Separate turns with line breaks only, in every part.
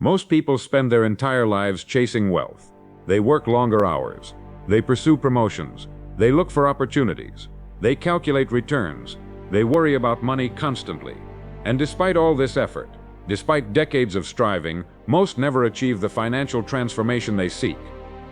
Most people spend their entire lives chasing wealth. They work longer hours. They pursue promotions. They look for opportunities. They calculate returns. They worry about money constantly. And despite all this effort, despite decades of striving, most never achieve the financial transformation they seek.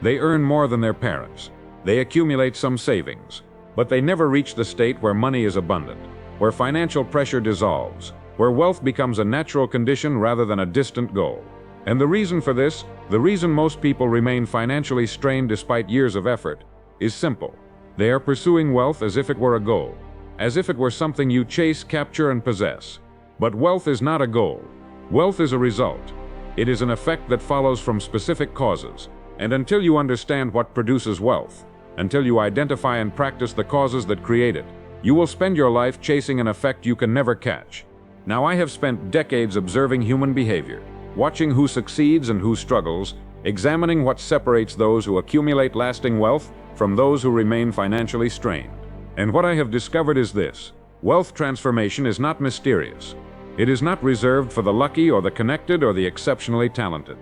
They earn more than their parents. They accumulate some savings. But they never reach the state where money is abundant, where financial pressure dissolves, where wealth becomes a natural condition rather than a distant goal. And the reason for this, the reason most people remain financially strained despite years of effort, is simple. They are pursuing wealth as if it were a goal, as if it were something you chase, capture, and possess. But wealth is not a goal. Wealth is a result. It is an effect that follows from specific causes. And until you understand what produces wealth, until you identify and practice the causes that create it, you will spend your life chasing an effect you can never catch. Now, I have spent decades observing human behavior, watching who succeeds and who struggles, examining what separates those who accumulate lasting wealth from those who remain financially strained. And what I have discovered is this: wealth transformation is not mysterious. It is not reserved for the lucky or the connected or the exceptionally talented.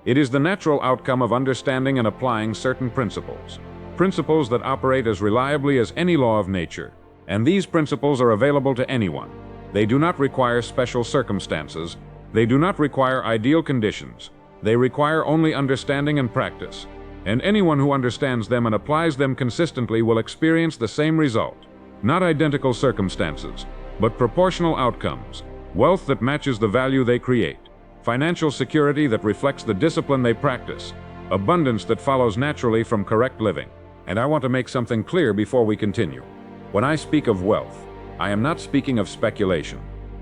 It is the natural outcome of understanding and applying certain principles. Principles that operate as reliably as any law of nature. And these principles are available to anyone. They do not require special circumstances. They do not require ideal conditions. They require only understanding and practice. And anyone who understands them and applies them consistently will experience the same result. Not identical circumstances, but proportional outcomes. Wealth that matches the value they create. Financial security that reflects the discipline they practice. Abundance that follows naturally from correct living. And I want to make something clear before we continue. When I speak of wealth, I am not speaking of speculation.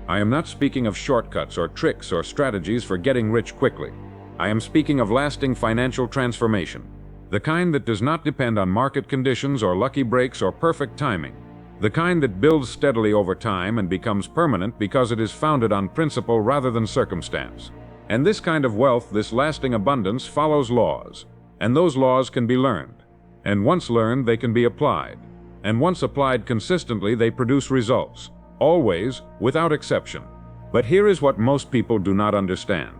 I am not speaking of shortcuts or tricks or strategies for getting rich quickly. I am speaking of lasting financial transformation, the kind that does not depend on market conditions or lucky breaks or perfect timing, the kind that builds steadily over time and becomes permanent because it is founded on principle rather than circumstance. And this kind of wealth, this lasting abundance, follows laws, and those laws can be learned. And once learned, they can be applied. And once applied consistently, they produce results, always, without exception. But here is what most people do not understand.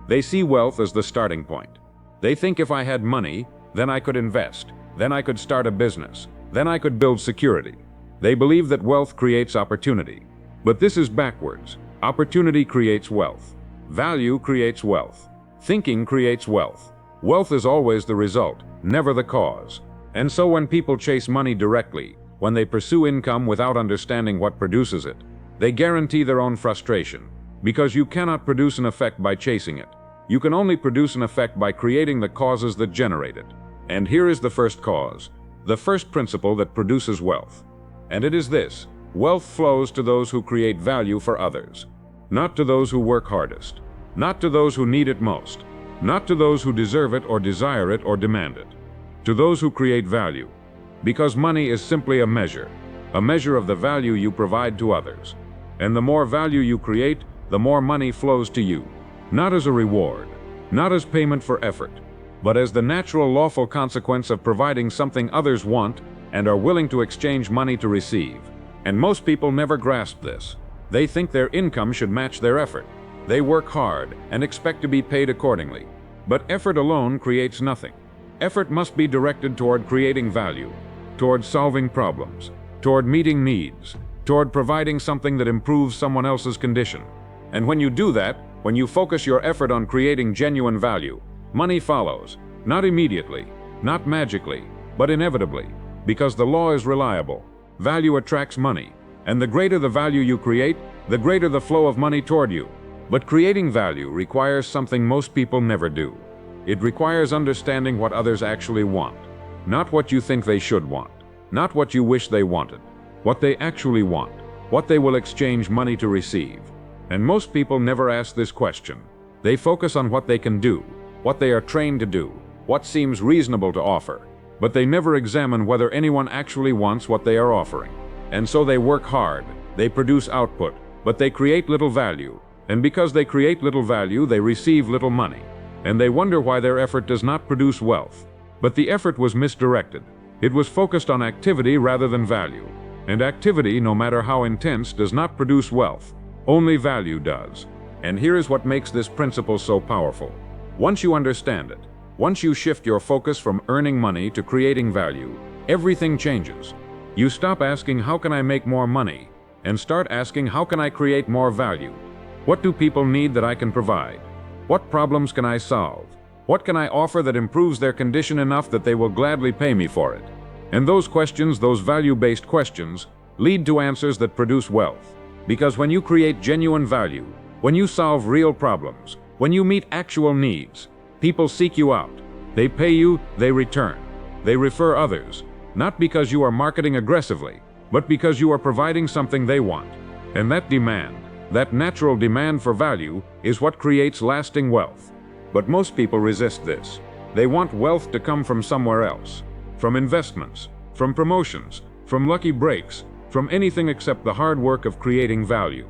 They see wealth as the starting point. They think if I had money, then I could invest, then I could start a business, then I could build security. They believe that wealth creates opportunity. But this is backwards. Opportunity creates wealth. Value creates wealth. Thinking creates wealth. Wealth is always the result, never the cause. And so when people chase money directly, when they pursue income without understanding what produces it, they guarantee their own frustration. Because you cannot produce an effect by chasing it. You can only produce an effect by creating the causes that generate it. And here is the first cause, the first principle that produces wealth. And it is this: wealth flows to those who create value for others. Not to those who work hardest. Not to those who need it most. Not to those who deserve it or desire it or demand it. To those who create value. Because money is simply a measure of the value you provide to others. And the more value you create, the more money flows to you. Not as a reward, not as payment for effort, but as the natural lawful consequence of providing something others want and are willing to exchange money to receive. And most people never grasp this. They think their income should match their effort. They work hard and expect to be paid accordingly. But effort alone creates nothing. Effort must be directed toward creating value, toward solving problems, toward meeting needs, toward providing something that improves someone else's condition. And when you do that, when you focus your effort on creating genuine value, money follows, not immediately, not magically, but inevitably, because the law is reliable. Value attracts money, and the greater the value you create, the greater the flow of money toward you. But creating value requires something most people never do. It requires understanding what others actually want, not what you think they should want, not what you wish they wanted, what they actually want, what they will exchange money to receive. And most people never ask this question. They focus on what they can do, what they are trained to do, what seems reasonable to offer, but they never examine whether anyone actually wants what they are offering. And so they work hard, they produce output, but they create little value, and because they create little value, they receive little money. And they wonder why their effort does not produce wealth. But the effort was misdirected. It was focused on activity rather than value. And activity, no matter how intense, does not produce wealth. Only value does. And here is what makes this principle so powerful. Once you understand it, once you shift your focus from earning money to creating value, everything changes. You stop asking, how can I make more money? And start asking, how can I create more value? What do people need that I can provide? What problems can I solve? What can I offer that improves their condition enough that they will gladly pay me for it? And those questions, those value-based questions, lead to answers that produce wealth. Because when you create genuine value, when you solve real problems, when you meet actual needs, people seek you out. They pay you, they return. They refer others, not because you are marketing aggressively, but because you are providing something they want. And that demand, that natural demand for value, is what creates lasting wealth. But most people resist this. They want wealth to come from somewhere else. From investments, from promotions, from lucky breaks, from anything except the hard work of creating value.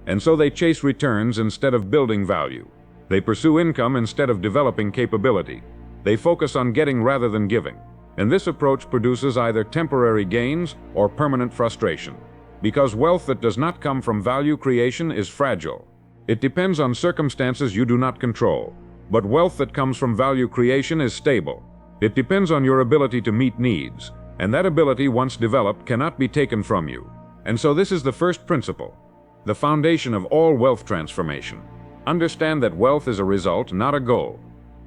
And so they chase returns instead of building value. They pursue income instead of developing capability. They focus on getting rather than giving. And this approach produces either temporary gains or permanent frustration. Because wealth that does not come from value creation is fragile. It depends on circumstances you do not control. But wealth that comes from value creation is stable. It depends on your ability to meet needs, and that ability, once developed, cannot be taken from you. And so this is the first principle, the foundation of all wealth transformation. Understand that wealth is a result, not a goal.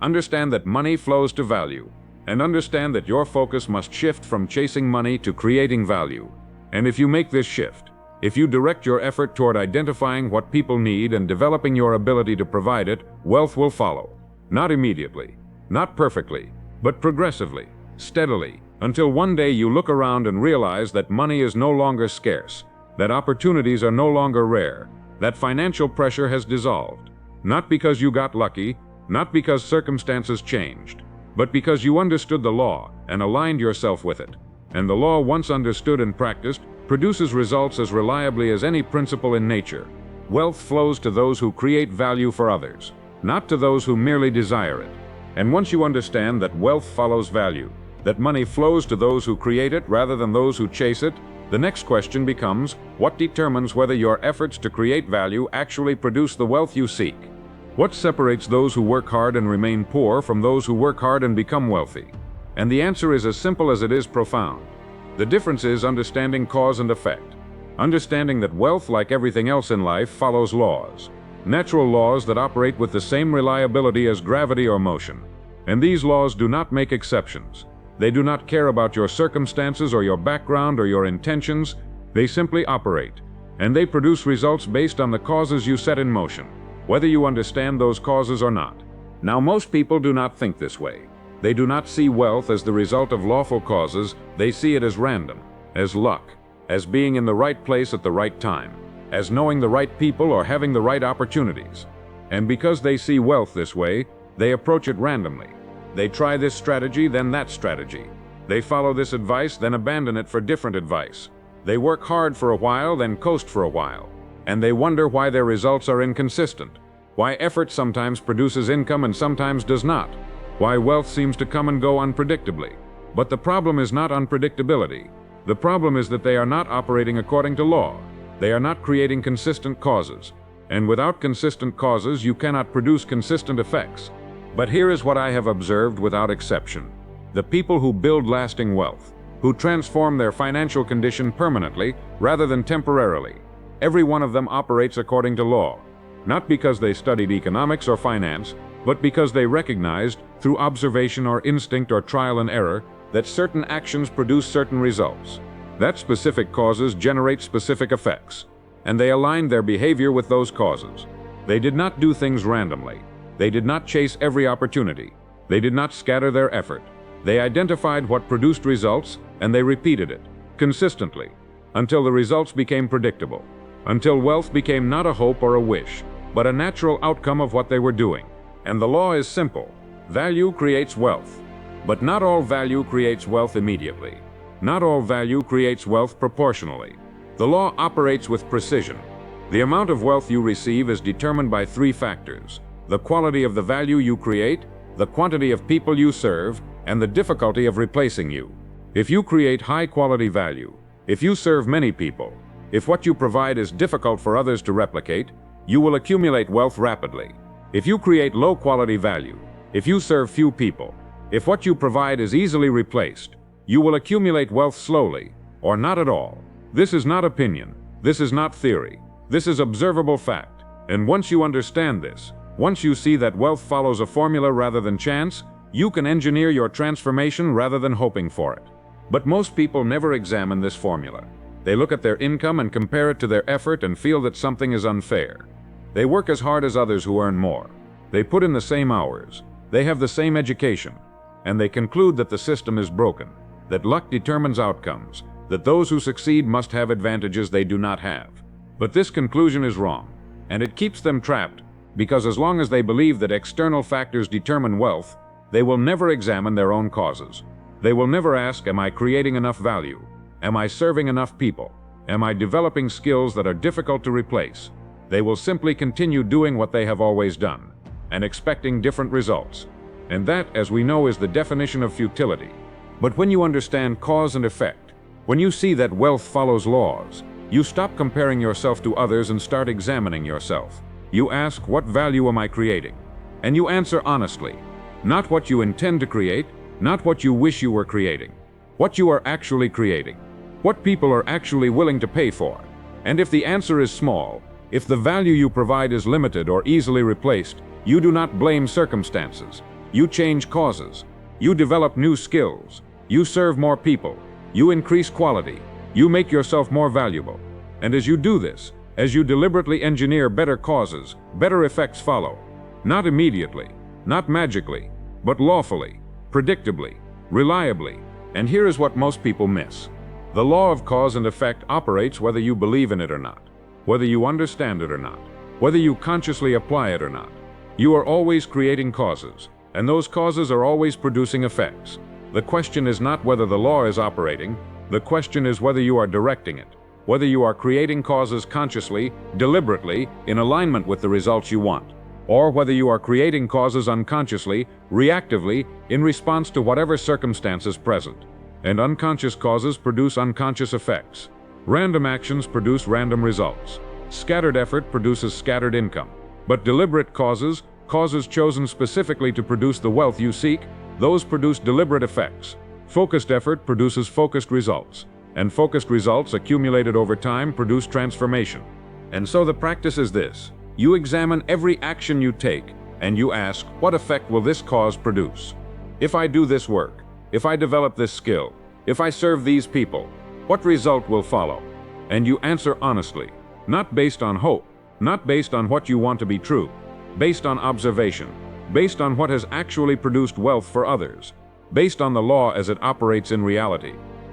Understand that money flows to value, and understand that your focus must shift from chasing money to creating value. And if you make this shift, if you direct your effort toward identifying what people need and developing your ability to provide it, wealth will follow. Not immediately, not perfectly, but progressively, steadily, until one day you look around and realize that money is no longer scarce, that opportunities are no longer rare, that financial pressure has dissolved. Not because you got lucky, not because circumstances changed, but because you understood the law and aligned yourself with it. And the law, once understood and practiced, produces results as reliably as any principle in nature. Wealth flows to those who create value for others, not to those who merely desire it. And once you understand that wealth follows value, that money flows to those who create it rather than those who chase it, the next question becomes, what determines whether your efforts to create value actually produce the wealth you seek? What separates those who work hard and remain poor from those who work hard and become wealthy? And the answer is as simple as it is profound. The difference is understanding cause and effect. Understanding that wealth, like everything else in life, follows laws. Natural laws that operate with the same reliability as gravity or motion. And these laws do not make exceptions. They do not care about your circumstances or your background or your intentions. They simply operate. And they produce results based on the causes you set in motion, whether you understand those causes or not. Now, most people do not think this way. They do not see wealth as the result of lawful causes. They see it as random, as luck, as being in the right place at the right time, as knowing the right people or having the right opportunities. And because they see wealth this way, they approach it randomly. They try this strategy, then that strategy. They follow this advice, then abandon it for different advice. They work hard for a while, then coast for a while. And they wonder why their results are inconsistent, why effort sometimes produces income and sometimes does not, why wealth seems to come and go unpredictably. But the problem is not unpredictability. The problem is that they are not operating according to law. They are not creating consistent causes. And without consistent causes, you cannot produce consistent effects. But here is what I have observed without exception. The people who build lasting wealth, who transform their financial condition permanently rather than temporarily, every one of them operates according to law. Not because they studied economics or finance, but because they recognized, through observation or instinct or trial and error, that certain actions produce certain results. That specific causes generate specific effects, and they aligned their behavior with those causes. They did not do things randomly. They did not chase every opportunity. They did not scatter their effort. They identified what produced results, and they repeated it, consistently, until the results became predictable, until wealth became not a hope or a wish, but a natural outcome of what they were doing. And the law is simple. Value creates wealth. But not all value creates wealth immediately. Not all value creates wealth proportionally. The law operates with precision. The amount of wealth you receive is determined by three factors: the quality of the value you create, the quantity of people you serve, and the difficulty of replacing you. If you create high-quality value, if you serve many people, if what you provide is difficult for others to replicate, you will accumulate wealth rapidly. If you create low-quality value, if you serve few people, if what you provide is easily replaced, you will accumulate wealth slowly, or not at all. This is not opinion. This is not theory. This is observable fact. And once you understand this, once you see that wealth follows a formula rather than chance, you can engineer your transformation rather than hoping for it. But most people never examine this formula. They look at their income and compare it to their effort and feel that something is unfair. They work as hard as others who earn more. They put in the same hours. They have the same education. And they conclude that the system is broken, that luck determines outcomes, that those who succeed must have advantages they do not have. But this conclusion is wrong, and it keeps them trapped, because as long as they believe that external factors determine wealth, they will never examine their own causes. They will never ask, am I creating enough value? Am I serving enough people? Am I developing skills that are difficult to replace? They will simply continue doing what they have always done, and expecting different results. And that, as we know, is the definition of futility. But when you understand cause and effect, when you see that wealth follows laws, you stop comparing yourself to others and start examining yourself. You ask, what value am I creating? And you answer honestly, not what you intend to create, not what you wish you were creating, what you are actually creating, what people are actually willing to pay for. And if the answer is small, if the value you provide is limited or easily replaced, you do not blame circumstances. You change causes. You develop new skills. You serve more people. You increase quality. You make yourself more valuable. And as you do this, as you deliberately engineer better causes, better effects follow. Not immediately, not magically, but lawfully, predictably, reliably. And here is what most people miss. The law of cause and effect operates whether you believe in it or not, whether you understand it or not, whether you consciously apply it or not. You are always creating causes, and those causes are always producing effects. The question is not whether the law is operating, the question is whether you are directing it, whether you are creating causes consciously, deliberately, in alignment with the results you want, or whether you are creating causes unconsciously, reactively, in response to whatever circumstances present. And unconscious causes produce unconscious effects. Random actions produce random results. Scattered effort produces scattered income. But deliberate causes, causes chosen specifically to produce the wealth you seek, those produce deliberate effects. Focused effort produces focused results. And focused results accumulated over time produce transformation. And so the practice is this. You examine every action you take, and you ask, what effect will this cause produce? If I do this work, if I develop this skill, if I serve these people, what result will follow? And you answer honestly, not based on hope, not based on what you want to be true, based on observation, based on what has actually produced wealth for others, based on the law as it operates in reality.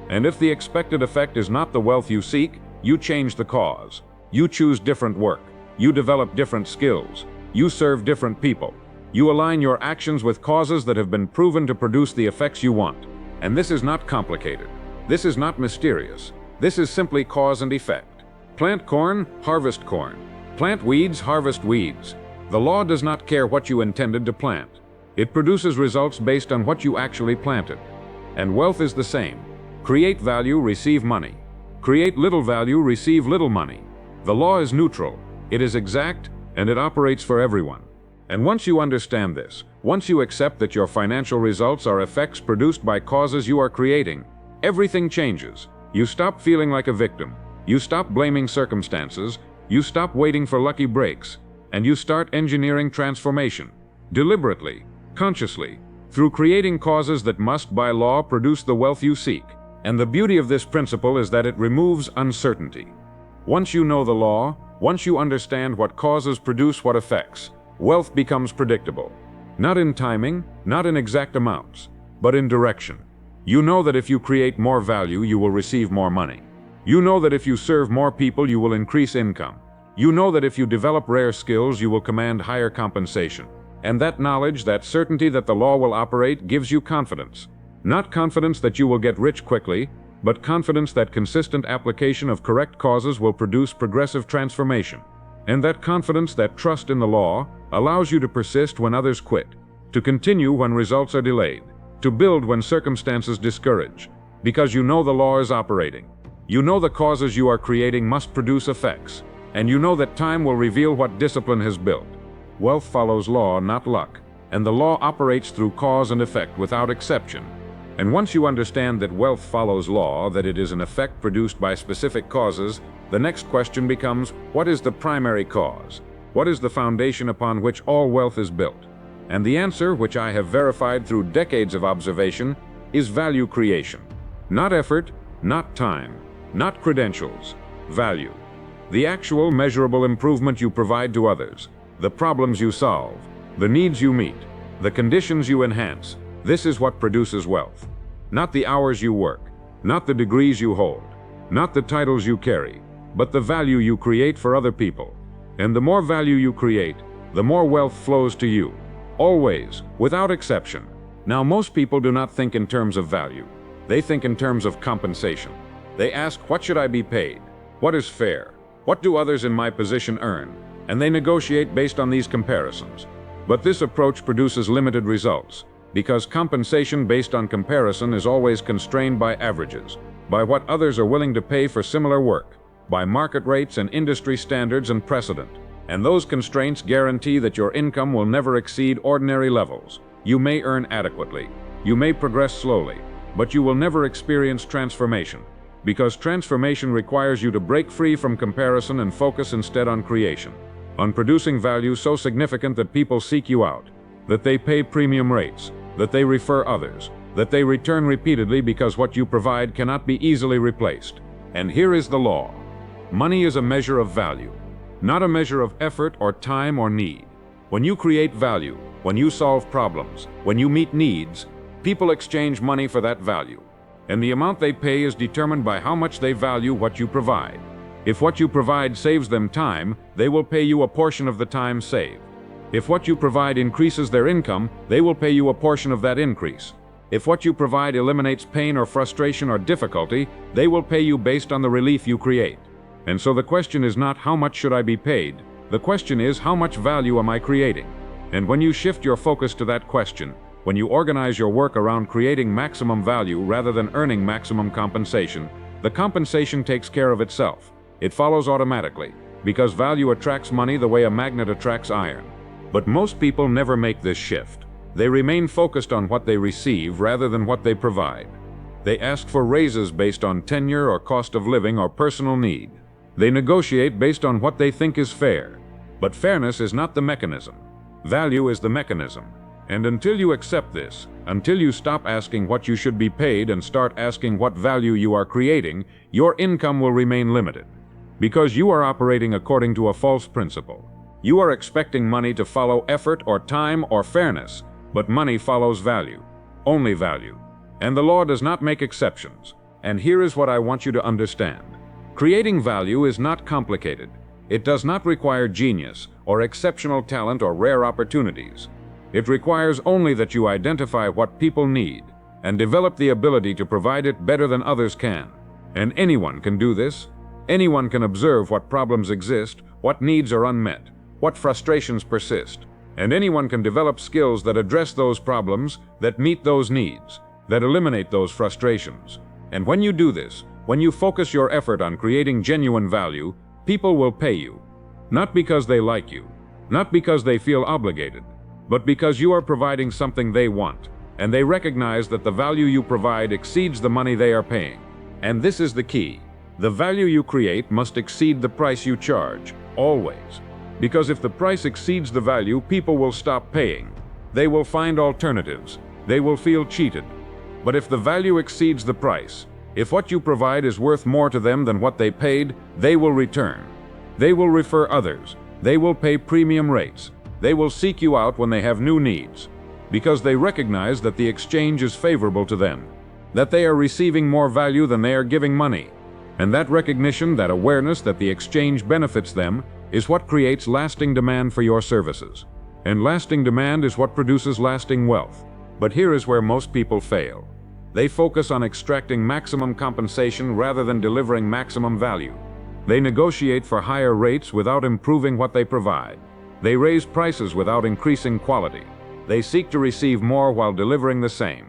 And if the expected effect is not the wealth you seek, you change the cause. You choose different work. You develop different skills. You serve different people. You align your actions with causes that have been proven to produce the effects you want. And this is not complicated. This is not mysterious. This is simply cause and effect. Plant corn, harvest corn. Plant weeds, harvest weeds. The law does not care what you intended to plant. It produces results based on what you actually planted. And wealth is the same. Create value, receive money. Create little value, receive little money. The law is neutral. It is exact, and it operates for everyone. And once you understand this, once you accept that your financial results are effects produced by causes you are creating, everything changes. You stop feeling like a victim. You stop blaming circumstances. You stop waiting for lucky breaks. And you start engineering transformation. Deliberately, consciously, through creating causes that must by law produce the wealth you seek. And the beauty of this principle is that it removes uncertainty. Once you know the law, once you understand what causes produce what effects, wealth becomes predictable. Not in timing, not in exact amounts, but in direction. You know that if you create more value, you will receive more money. You know that if you serve more people, you will increase income. You know that if you develop rare skills, you will command higher compensation. And that knowledge, that certainty that the law will operate, gives you confidence. Not confidence that you will get rich quickly, but confidence that consistent application of correct causes will produce progressive transformation. And that confidence, that trust in the law, allows you to persist when others quit, to continue when results are delayed, to build when circumstances discourage, because you know the law is operating. You know the causes you are creating must produce effects, And you know that time will reveal what discipline has built. Wealth follows law, not luck, and the law operates through cause and effect without exception. And once you understand that wealth follows law, that it is an effect produced by specific causes, the next question becomes, what is the primary cause? What is the foundation upon which all wealth is built? And the answer, which I have verified through decades of observation, is value creation. Not effort, not time, not credentials, value. The actual measurable improvement you provide to others, the problems you solve, the needs you meet, the conditions you enhance, this is what produces wealth. Not the hours you work, not the degrees you hold, not the titles you carry, but the value you create for other people. And the more value you create, the more wealth flows to you. Always, without exception. Now, most people do not think in terms of value. They think in terms of compensation. They ask, what should I be paid? What is fair? What do others in my position earn? And they negotiate based on these comparisons. But this approach produces limited results, because compensation based on comparison is always constrained by averages, by what others are willing to pay for similar work, by market rates and industry standards and precedent. And those constraints guarantee that your income will never exceed ordinary levels. You may earn adequately, you may progress slowly, but you will never experience transformation, because transformation requires you to break free from comparison and focus instead on creation, on producing value so significant that people seek you out, that they pay premium rates, that they refer others, that they return repeatedly because what you provide cannot be easily replaced. And here is the law. Money is a measure of value, not a measure of effort or time or need. When you create value, when you solve problems, when you meet needs, people exchange money for that value. And the amount they pay is determined by how much they value what you provide. If what you provide saves them time, they will pay you a portion of the time saved. If what you provide increases their income, they will pay you a portion of that increase. If what you provide eliminates pain or frustration or difficulty, they will pay you based on the relief you create. And so the question is not how much should I be paid, the question is how much value am I creating? And when you shift your focus to that question, when you organize your work around creating maximum value rather than earning maximum compensation, the compensation takes care of itself. It follows automatically, because value attracts money the way a magnet attracts iron. But most people never make this shift. They remain focused on what they receive rather than what they provide. They ask for raises based on tenure or cost of living or personal need. They negotiate based on what they think is fair. But fairness is not the mechanism. Value is the mechanism. And until you accept this, until you stop asking what you should be paid and start asking what value you are creating, your income will remain limited. Because you are operating according to a false principle. You are expecting money to follow effort or time or fairness, but money follows value. Only value. And the law does not make exceptions. And here is what I want you to understand. Creating value is not complicated. It does not require genius, or exceptional talent, or rare opportunities. It requires only that you identify what people need, and develop the ability to provide it better than others can. And anyone can do this. Anyone can observe what problems exist, what needs are unmet, what frustrations persist. And anyone can develop skills that address those problems, that meet those needs, that eliminate those frustrations. And when you do this, when you focus your effort on creating genuine value, people will pay you. Not because they like you, not because they feel obligated, but because you are providing something they want, and they recognize that the value you provide exceeds the money they are paying. And this is the key. The value you create must exceed the price you charge, always. Because if the price exceeds the value, people will stop paying. They will find alternatives. They will feel cheated. But if the value exceeds the price, if what you provide is worth more to them than what they paid, they will return. They will refer others. They will pay premium rates. They will seek you out when they have new needs, because they recognize that the exchange is favorable to them, that they are receiving more value than they are giving money. And that recognition, that awareness that the exchange benefits them, is what creates lasting demand for your services. And lasting demand is what produces lasting wealth. But here is where most people fail. They focus on extracting maximum compensation rather than delivering maximum value. They negotiate for higher rates without improving what they provide. They raise prices without increasing quality. They seek to receive more while delivering the same.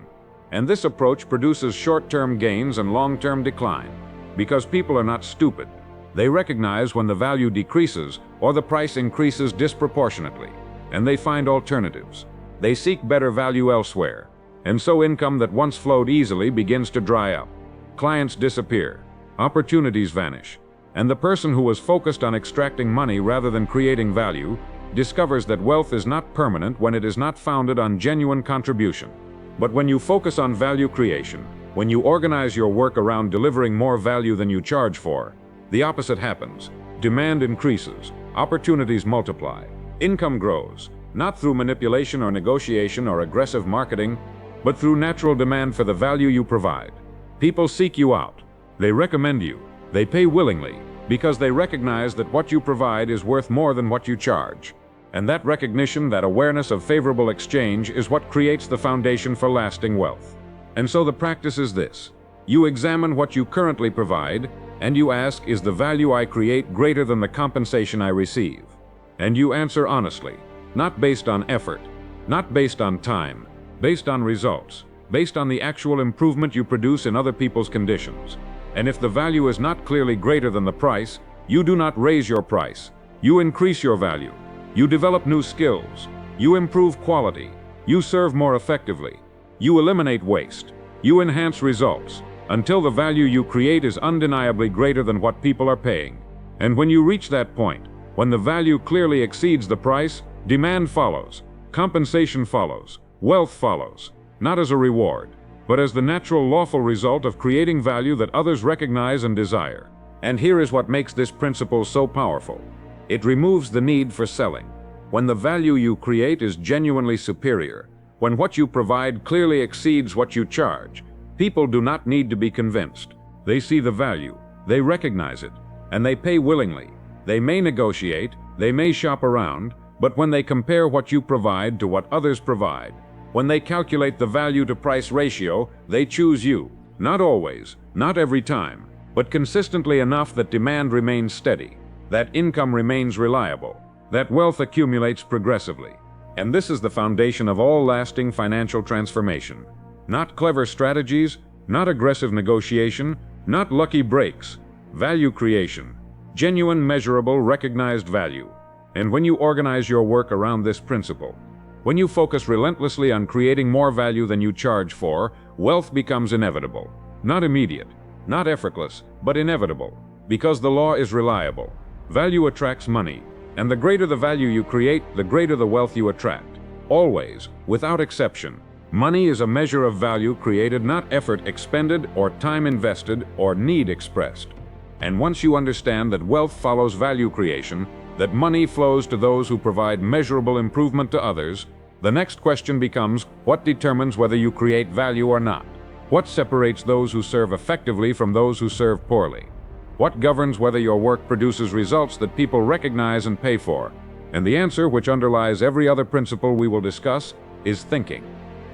And this approach produces short-term gains and long-term decline, because people are not stupid. They recognize when the value decreases or the price increases disproportionately, and they find alternatives. They seek better value elsewhere, and so income that once flowed easily begins to dry up. Clients disappear, opportunities vanish, and the person who was focused on extracting money rather than creating value discovers that wealth is not permanent when it is not founded on genuine contribution. But when you focus on value creation, when you organize your work around delivering more value than you charge for, the opposite happens. Demand increases, opportunities multiply, income grows, not through manipulation or negotiation or aggressive marketing, but through natural demand for the value you provide. People seek you out. They recommend you. They pay willingly because they recognize that what you provide is worth more than what you charge. And that recognition, that awareness of favorable exchange, is what creates the foundation for lasting wealth. And so the practice is this. You examine what you currently provide, and you ask, is the value I create greater than the compensation I receive? And you answer honestly, not based on effort, not based on time, based on results, based on the actual improvement you produce in other people's conditions. And if the value is not clearly greater than the price, you do not raise your price. You increase your value. You develop new skills. You improve quality. You serve more effectively. You eliminate waste. You enhance results, until the value you create is undeniably greater than what people are paying. And when you reach that point, when the value clearly exceeds the price, demand follows, compensation follows, wealth follows, not as a reward, but as the natural lawful result of creating value that others recognize and desire. And here is what makes this principle so powerful. It removes the need for selling. When the value you create is genuinely superior, when what you provide clearly exceeds what you charge, people do not need to be convinced. They see the value, they recognize it, and they pay willingly. They may negotiate, they may shop around, but when they compare what you provide to what others provide, when they calculate the value-to-price ratio, they choose you. Not always, not every time, but consistently enough that demand remains steady, that income remains reliable, that wealth accumulates progressively. And this is the foundation of all lasting financial transformation. Not clever strategies, not aggressive negotiation, not lucky breaks. Value creation. Genuine, measurable, recognized value. And when you organize your work around this principle, when you focus relentlessly on creating more value than you charge for, wealth becomes inevitable. Not immediate, not effortless, but inevitable. Because the law is reliable. Value attracts money, and the greater the value you create, the greater the wealth you attract. Always, without exception. Money is a measure of value created, not effort expended or time invested or need expressed. And once you understand that wealth follows value creation, that money flows to those who provide measurable improvement to others, the next question becomes, what determines whether you create value or not? What separates those who serve effectively from those who serve poorly? What governs whether your work produces results that people recognize and pay for? And the answer, which underlies every other principle we will discuss, is thinking.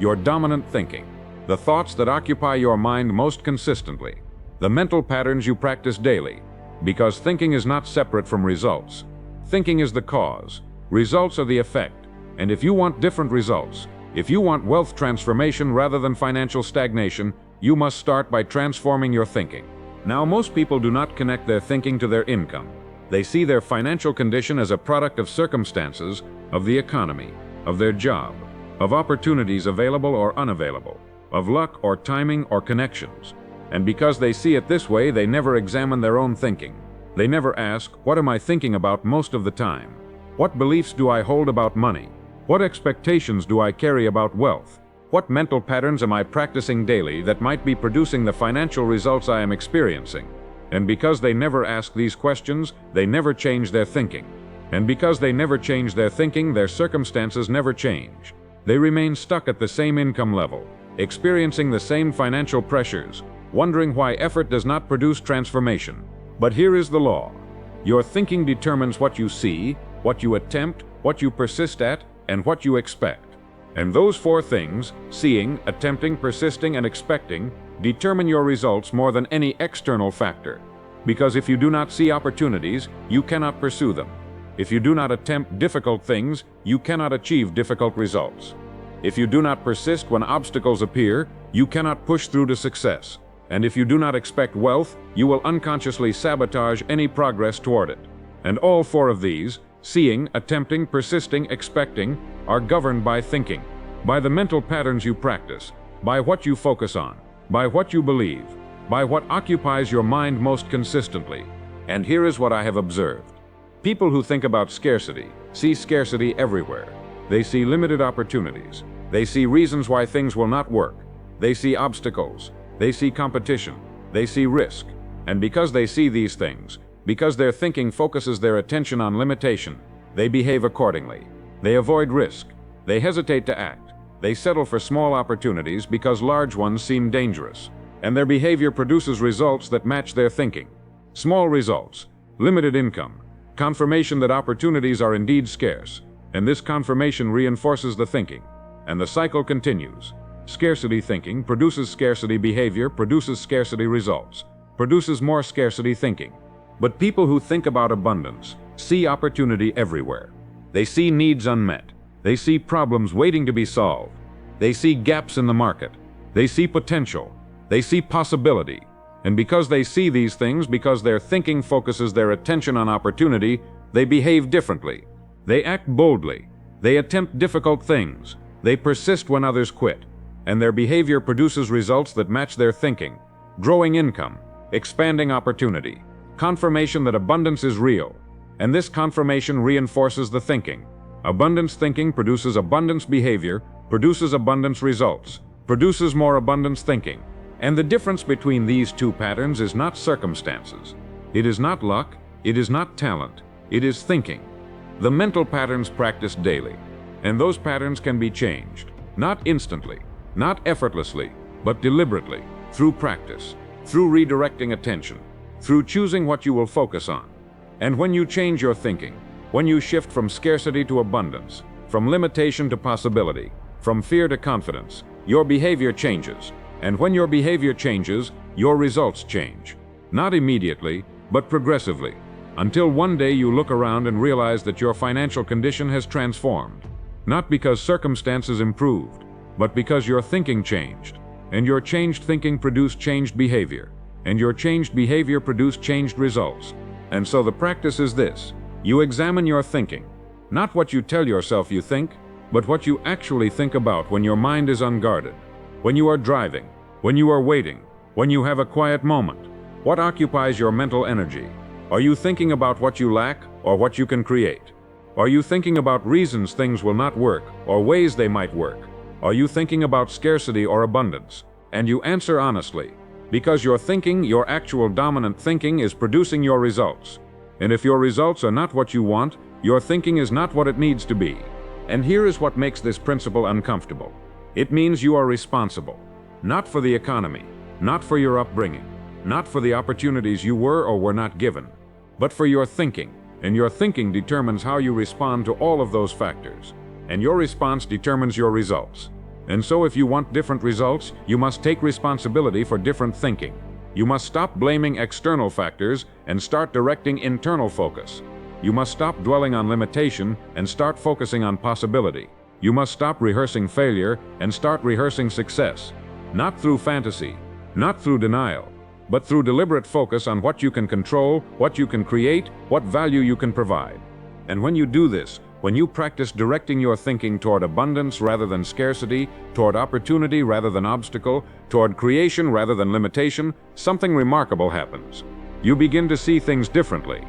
Your dominant thinking. The thoughts that occupy your mind most consistently. The mental patterns you practice daily. Because thinking is not separate from results. Thinking is the cause. Results are the effect. And if you want different results, if you want wealth transformation rather than financial stagnation, you must start by transforming your thinking. Now, most people do not connect their thinking to their income. They see their financial condition as a product of circumstances, of the economy, of their job, of opportunities available or unavailable, of luck or timing or connections. And because they see it this way, they never examine their own thinking. They never ask, what am I thinking about most of the time? What beliefs do I hold about money? What expectations do I carry about wealth? What mental patterns am I practicing daily that might be producing the financial results I am experiencing? And because they never ask these questions, they never change their thinking. And because they never change their thinking, their circumstances never change. They remain stuck at the same income level, experiencing the same financial pressures, wondering why effort does not produce transformation. But here is the law. Your thinking determines what you see, what you attempt, what you persist at, and what you expect. And those four things, seeing, attempting, persisting, and expecting, determine your results more than any external factor. Because if you do not see opportunities, you cannot pursue them. If you do not attempt difficult things, you cannot achieve difficult results. If you do not persist when obstacles appear, you cannot push through to success. And if you do not expect wealth, you will unconsciously sabotage any progress toward it. And all four of these, seeing, attempting, persisting, expecting, are governed by thinking, by the mental patterns you practice, by what you focus on, by what you believe, by what occupies your mind most consistently. And here is what I have observed. People who think about scarcity see scarcity everywhere. They see limited opportunities. They see reasons why things will not work. They see obstacles. They see competition. They see risk. And because they see these things, because their thinking focuses their attention on limitation, they behave accordingly. They avoid risk. They hesitate to act. They settle for small opportunities because large ones seem dangerous. And their behavior produces results that match their thinking. Small results, limited income, confirmation that opportunities are indeed scarce, and this confirmation reinforces the thinking, and the cycle continues. Scarcity thinking produces scarcity behavior, produces scarcity results, produces more scarcity thinking. But people who think about abundance see opportunity everywhere. They see needs unmet. They see problems waiting to be solved. They see gaps in the market. They see potential. They see possibility. And because they see these things, because their thinking focuses their attention on opportunity, they behave differently. They act boldly. They attempt difficult things. They persist when others quit. And their behavior produces results that match their thinking. Growing income, expanding opportunity, confirmation that abundance is real. And this confirmation reinforces the thinking. Abundance thinking produces abundance behavior, produces abundance results, produces more abundance thinking. And the difference between these two patterns is not circumstances. It is not luck. It is not talent. It is thinking. The mental patterns practiced daily. And those patterns can be changed. Not instantly, not effortlessly, but deliberately, through practice, through redirecting attention, through choosing what you will focus on. And when you change your thinking, when you shift from scarcity to abundance, from limitation to possibility, from fear to confidence, your behavior changes. And when your behavior changes, your results change. Not immediately, but progressively, until one day you look around and realize that your financial condition has transformed. Not because circumstances improved, but because your thinking changed. And your changed thinking produced changed behavior. And your changed behavior produced changed results. And so the practice is this. You examine your thinking. Not what you tell yourself you think, but what you actually think about when your mind is unguarded. When you are driving, when you are waiting, when you have a quiet moment, what occupies your mental energy? Are you thinking about what you lack or what you can create? Are you thinking about reasons things will not work or ways they might work? Are you thinking about scarcity or abundance? And you answer honestly, because your thinking, your actual dominant thinking, is producing your results. And if your results are not what you want, your thinking is not what it needs to be. And here is what makes this principle uncomfortable. It means you are responsible, not for the economy, not for your upbringing, not for the opportunities you were or were not given, but for your thinking. And your thinking determines how you respond to all of those factors. And your response determines your results. And so if you want different results, you must take responsibility for different thinking. You must stop blaming external factors and start directing internal focus. You must stop dwelling on limitation and start focusing on possibility. You must stop rehearsing failure and start rehearsing success. Not through fantasy, not through denial, but through deliberate focus on what you can control, what you can create, what value you can provide. And when you do this, when you practice directing your thinking toward abundance rather than scarcity, toward opportunity rather than obstacle, toward creation rather than limitation, something remarkable happens. You begin to see things differently,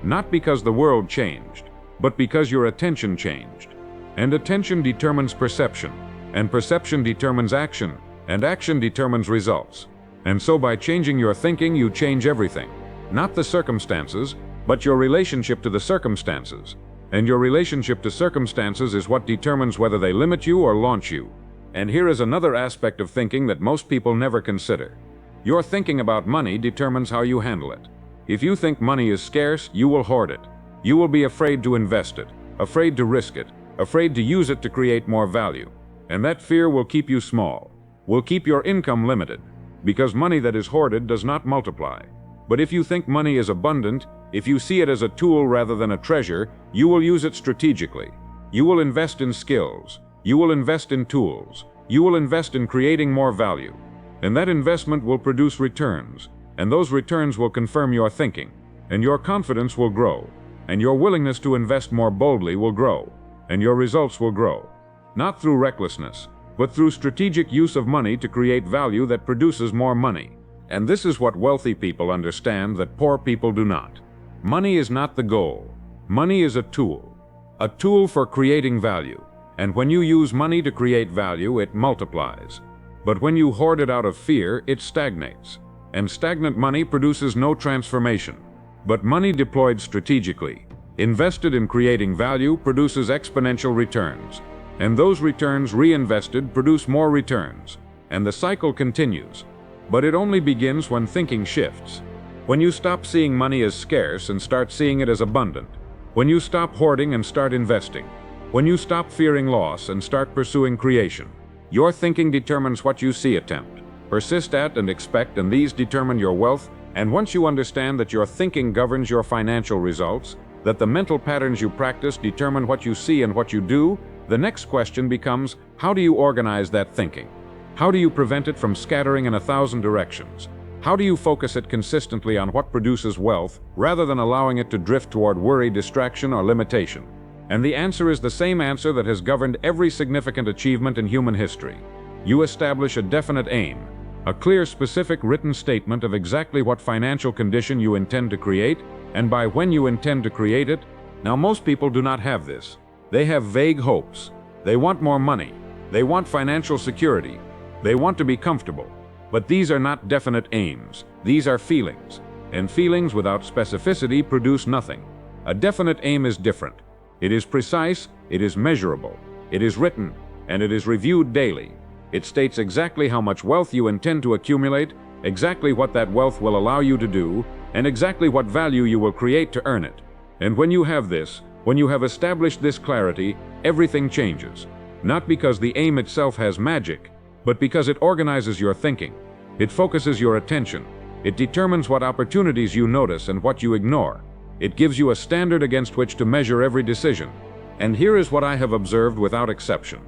not because the world changed, but because your attention changed. And attention determines perception, and perception determines action, and action determines results. And so by changing your thinking, you change everything. Not the circumstances, but your relationship to the circumstances. And your relationship to circumstances is what determines whether they limit you or launch you. And here is another aspect of thinking that most people never consider. Your thinking about money determines how you handle it. If you think money is scarce, you will hoard it. You will be afraid to invest it, afraid to risk it, afraid to use it to create more value. And that fear will keep you small, will keep your income limited, because money that is hoarded does not multiply. But if you think money is abundant, if you see it as a tool rather than a treasure, you will use it strategically. You will invest in skills. You will invest in tools. You will invest in creating more value. and that investment will produce returns, and those returns will confirm your thinking, and your confidence will grow, and your willingness to invest more boldly will grow, and your results will grow. Not through recklessness, but through strategic use of money to create value that produces more money. And this is what wealthy people understand that poor people do not. Money is not the goal. Money is a tool for creating value. And when you use money to create value, it multiplies. But when you hoard it out of fear, it stagnates. And stagnant money produces no transformation. But money deployed strategically, invested in creating value, produces exponential returns. And those returns reinvested produce more returns. And the cycle continues. But it only begins when thinking shifts. When you stop seeing money as scarce and start seeing it as abundant. When you stop hoarding and start investing. When you stop fearing loss and start pursuing creation. Your thinking determines what you see, attempt, persist at, and expect, and these determine your wealth. And once you understand that your thinking governs your financial results, that the mental patterns you practice determine what you see and what you do, the next question becomes, how do you organize that thinking? How do you prevent it from scattering in 1,000 directions? How do you focus it consistently on what produces wealth, rather than allowing it to drift toward worry, distraction, or limitation? And the answer is the same answer that has governed every significant achievement in human history. You establish a definite aim, a clear, specific written statement of exactly what financial condition you intend to create, and by when you intend to create it. Now, most people do not have this. They have vague hopes. They want more money. They want financial security. They want to be comfortable. But these are not definite aims. These are feelings. And feelings without specificity produce nothing. A definite aim is different. It is precise, it is measurable, it is written, and it is reviewed daily. It states exactly how much wealth you intend to accumulate, exactly what that wealth will allow you to do, and exactly what value you will create to earn it. And when you have this, when you have established this clarity, everything changes. Not because the aim itself has magic, but because it organizes your thinking. It focuses your attention. It determines what opportunities you notice and what you ignore. It gives you a standard against which to measure every decision. And here is what I have observed without exception.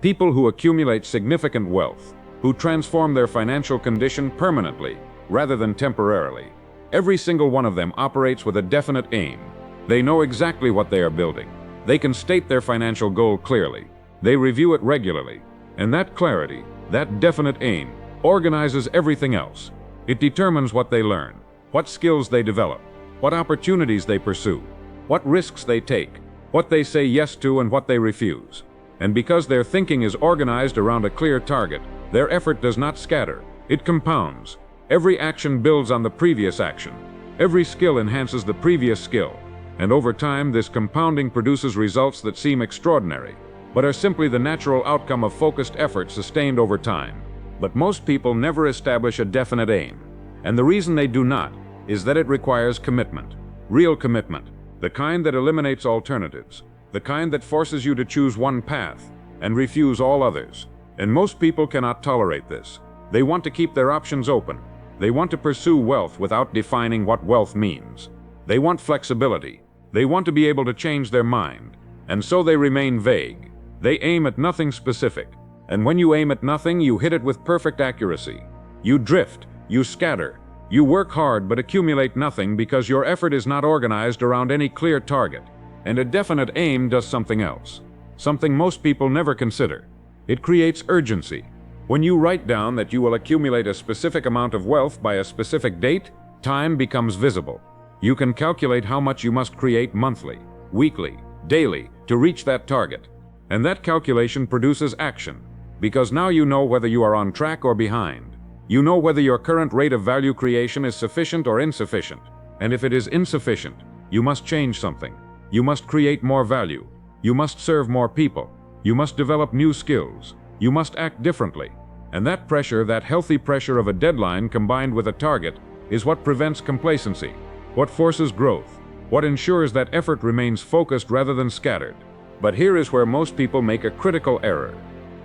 People who accumulate significant wealth, who transform their financial condition permanently, rather than temporarily. Every single one of them operates with a definite aim. They know exactly what they are building. They can state their financial goal clearly. They review it regularly. And that clarity, that definite aim, organizes everything else. It determines what they learn, what skills they develop, what opportunities they pursue, what risks they take, what they say yes to and what they refuse. And because their thinking is organized around a clear target, their effort does not scatter. It compounds. Every action builds on the previous action. Every skill enhances the previous skill. And over time, this compounding produces results that seem extraordinary, but are simply the natural outcome of focused effort sustained over time. But most people never establish a definite aim. And the reason they do not is that it requires commitment. Real commitment. The kind that eliminates alternatives. The kind that forces you to choose one path and refuse all others. And most people cannot tolerate this. They want to keep their options open. They want to pursue wealth without defining what wealth means. They want flexibility. They want to be able to change their mind. And so they remain vague. They aim at nothing specific. And when you aim at nothing, you hit it with perfect accuracy. You drift. You scatter. You work hard but accumulate nothing because your effort is not organized around any clear target. And a definite aim does something else. Something most people never consider. It creates urgency. When you write down that you will accumulate a specific amount of wealth by a specific date, time becomes visible. You can calculate how much you must create monthly, weekly, daily to reach that target. And that calculation produces action, because now you know whether you are on track or behind. You know whether your current rate of value creation is sufficient or insufficient. And if it is insufficient, you must change something. You must create more value. You must serve more people. You must develop new skills. You must act differently. And that pressure, that healthy pressure of a deadline combined with a target, is what prevents complacency, what forces growth, what ensures that effort remains focused rather than scattered. But here is where most people make a critical error.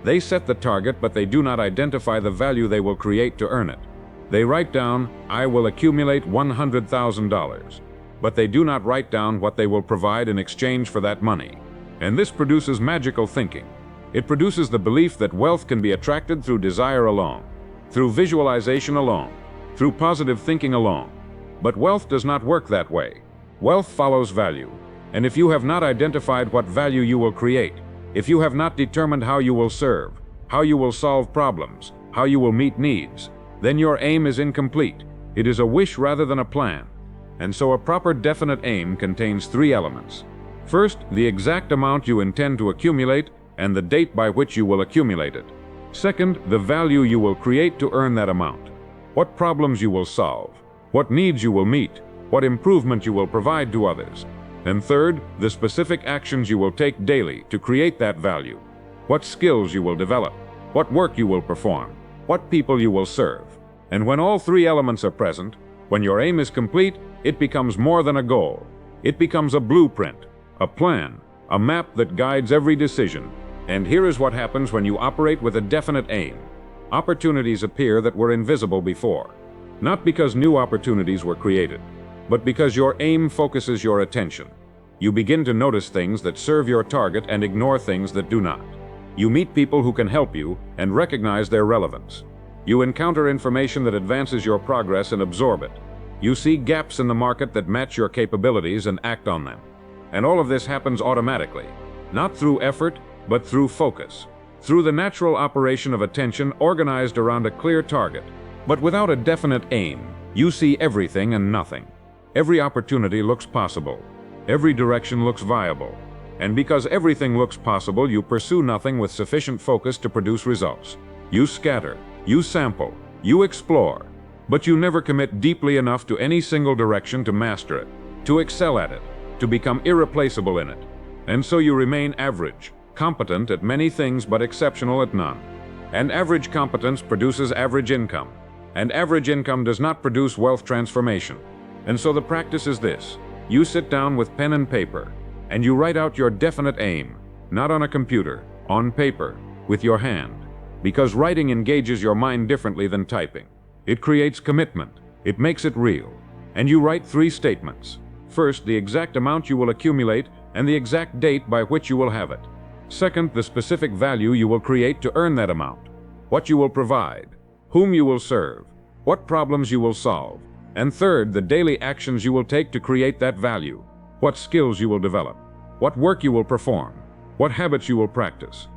They set the target, but they do not identify the value they will create to earn it. They write down, I will accumulate $100,000. But they do not write down what they will provide in exchange for that money. And this produces magical thinking. It produces the belief that wealth can be attracted through desire alone, through visualization alone, through positive thinking alone. But wealth does not work that way. Wealth follows value. And if you have not identified what value you will create, if you have not determined how you will serve, how you will solve problems, how you will meet needs, then your aim is incomplete. It is a wish rather than a plan. And so a proper definite aim contains three elements. First, the exact amount you intend to accumulate and the date by which you will accumulate it. Second, the value you will create to earn that amount. What problems you will solve, what needs you will meet, what improvement you will provide to others. And third, the specific actions you will take daily to create that value. What skills you will develop, what work you will perform, what people you will serve. And when all three elements are present, when your aim is complete, it becomes more than a goal. It becomes a blueprint, a plan, a map that guides every decision. And here is what happens when you operate with a definite aim. Opportunities appear that were invisible before. Not because new opportunities were created, but because your aim focuses your attention. You begin to notice things that serve your target and ignore things that do not. You meet people who can help you and recognize their relevance. You encounter information that advances your progress and absorb it. You see gaps in the market that match your capabilities and act on them. And all of this happens automatically, not through effort, but through focus, through the natural operation of attention organized around a clear target. But without a definite aim, you see everything and nothing. Every opportunity looks possible. Every direction looks viable. And because everything looks possible, you pursue nothing with sufficient focus to produce results. You scatter, you sample, you explore, but you never commit deeply enough to any single direction to master it, to excel at it, to become irreplaceable in it. And so you remain average, competent at many things but exceptional at none. And average competence produces average income. And average income does not produce wealth transformation. And so the practice is this. You sit down with pen and paper, and you write out your definite aim, not on a computer, on paper, with your hand. Because writing engages your mind differently than typing. It creates commitment. It makes it real. And you write three statements. First, the exact amount you will accumulate and the exact date by which you will have it. Second, the specific value you will create to earn that amount. What you will provide. Whom you will serve. What problems you will solve. And third, the daily actions you will take to create that value. What skills you will develop. What work you will perform. What habits you will practice.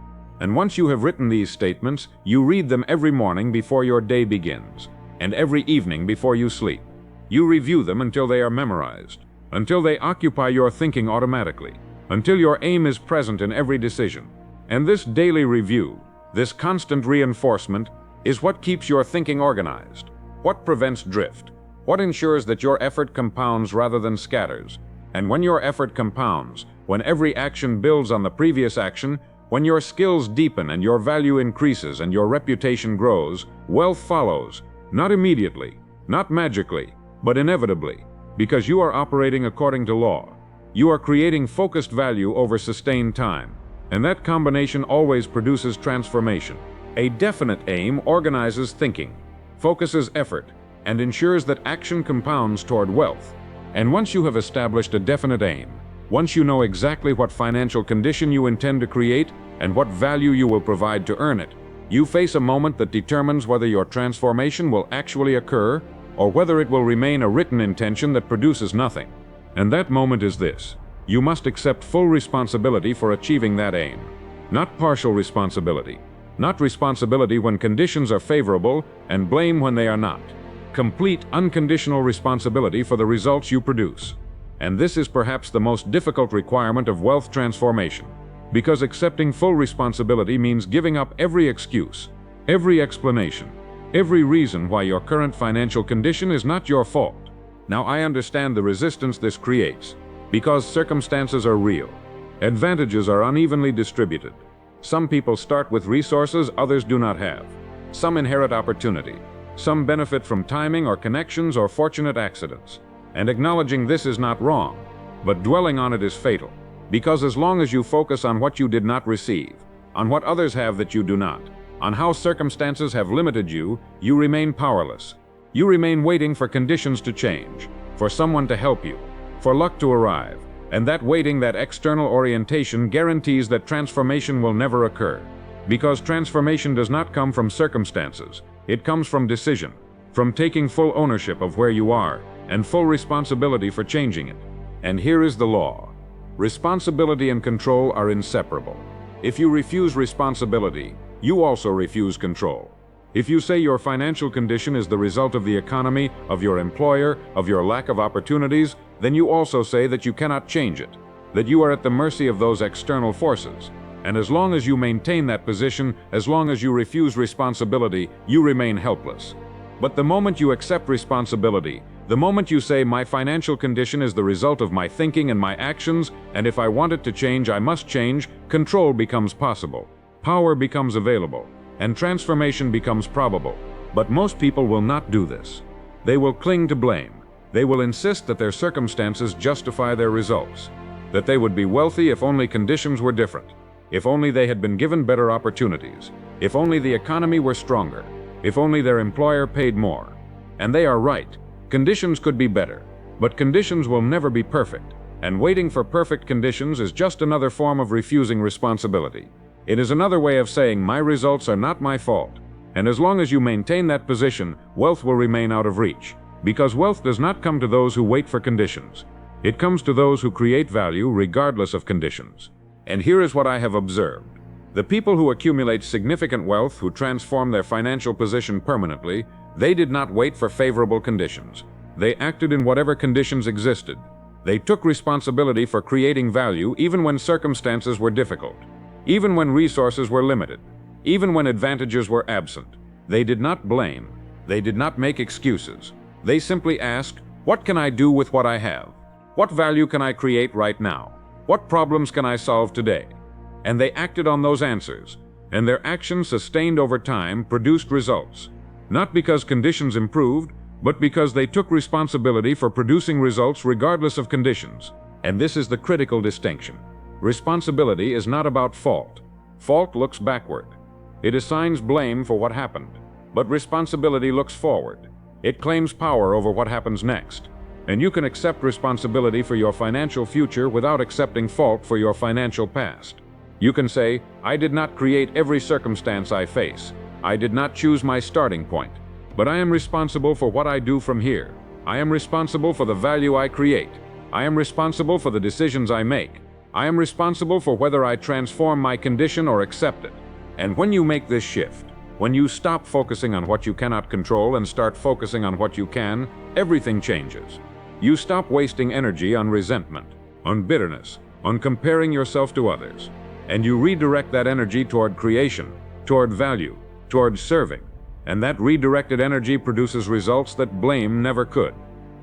And once you have written these statements, you read them every morning before your day begins, and every evening before you sleep. You review them until they are memorized, until they occupy your thinking automatically, until your aim is present in every decision. And this daily review, this constant reinforcement, is what keeps your thinking organized, what prevents drift, what ensures that your effort compounds rather than scatters. And when your effort compounds, when every action builds on the previous action, when your skills deepen and your value increases and your reputation grows, wealth follows, not immediately, not magically, but inevitably, because you are operating according to law. You are creating focused value over sustained time, and that combination always produces transformation. A definite aim organizes thinking, focuses effort, and ensures that action compounds toward wealth. And once you have established a definite aim, once you know exactly what financial condition you intend to create and what value you will provide to earn it, you face a moment that determines whether your transformation will actually occur or whether it will remain a written intention that produces nothing. And that moment is this. You must accept full responsibility for achieving that aim. Not partial responsibility. Not responsibility when conditions are favorable and blame when they are not. Complete, unconditional responsibility for the results you produce. And this is perhaps the most difficult requirement of wealth transformation, because accepting full responsibility means giving up every excuse, every explanation, every reason why your current financial condition is not your fault. Now I understand the resistance this creates, because circumstances are real. Advantages are unevenly distributed. Some people start with resources others do not have. Some inherit opportunity. Some benefit from timing or connections or fortunate accidents. And acknowledging this is not wrong, but dwelling on it is fatal. Because as long as you focus on what you did not receive, on what others have that you do not, on how circumstances have limited you, you remain powerless. You remain waiting for conditions to change, for someone to help you, for luck to arrive. And that waiting, that external orientation, guarantees that transformation will never occur. Because transformation does not come from circumstances, It comes from decision, from taking full ownership of where you are, and full responsibility for changing it. And here is the law. Responsibility and control are inseparable. If you refuse responsibility, you also refuse control. If you say your financial condition is the result of the economy, of your employer, of your lack of opportunities, then you also say that you cannot change it, that you are at the mercy of those external forces. And as long as you maintain that position, as long as you refuse responsibility, you remain helpless. But the moment you accept responsibility, the moment you say my financial condition is the result of my thinking and my actions, and if I want it to change, I must change, control becomes possible, power becomes available, and transformation becomes probable. But most people will not do this. They will cling to blame. They will insist that their circumstances justify their results, that they would be wealthy if only conditions were different, if only they had been given better opportunities, if only the economy were stronger, if only their employer paid more. And they are right. Conditions could be better, but conditions will never be perfect, and waiting for perfect conditions is just another form of refusing responsibility. It is another way of saying my results are not my fault. And as long as you maintain that position, wealth will remain out of reach, because wealth does not come to those who wait for conditions. It comes to those who create value regardless of conditions. And here is what I have observed. The people who accumulate significant wealth, who transform their financial position permanently, they did not wait for favorable conditions. They acted in whatever conditions existed. They took responsibility for creating value even when circumstances were difficult, even when resources were limited, even when advantages were absent. They did not blame. They did not make excuses. They simply asked, what can I do with what I have? What value can I create right now? What problems can I solve today? And they acted on those answers, and their actions, sustained over time, produced results. Not because conditions improved, but because they took responsibility for producing results regardless of conditions. And this is the critical distinction. Responsibility is not about fault. Fault looks backward. It assigns blame for what happened. But responsibility looks forward. It claims power over what happens next. And you can accept responsibility for your financial future without accepting fault for your financial past. You can say, I did not create every circumstance I face. I did not choose my starting point. But I am responsible for what I do from here. I am responsible for the value I create. I am responsible for the decisions I make. I am responsible for whether I transform my condition or accept it. And when you make this shift, when you stop focusing on what you cannot control and start focusing on what you can, everything changes. You stop wasting energy on resentment, on bitterness, on comparing yourself to others. And you redirect that energy toward creation, toward value, toward serving. And that redirected energy produces results that blame never could.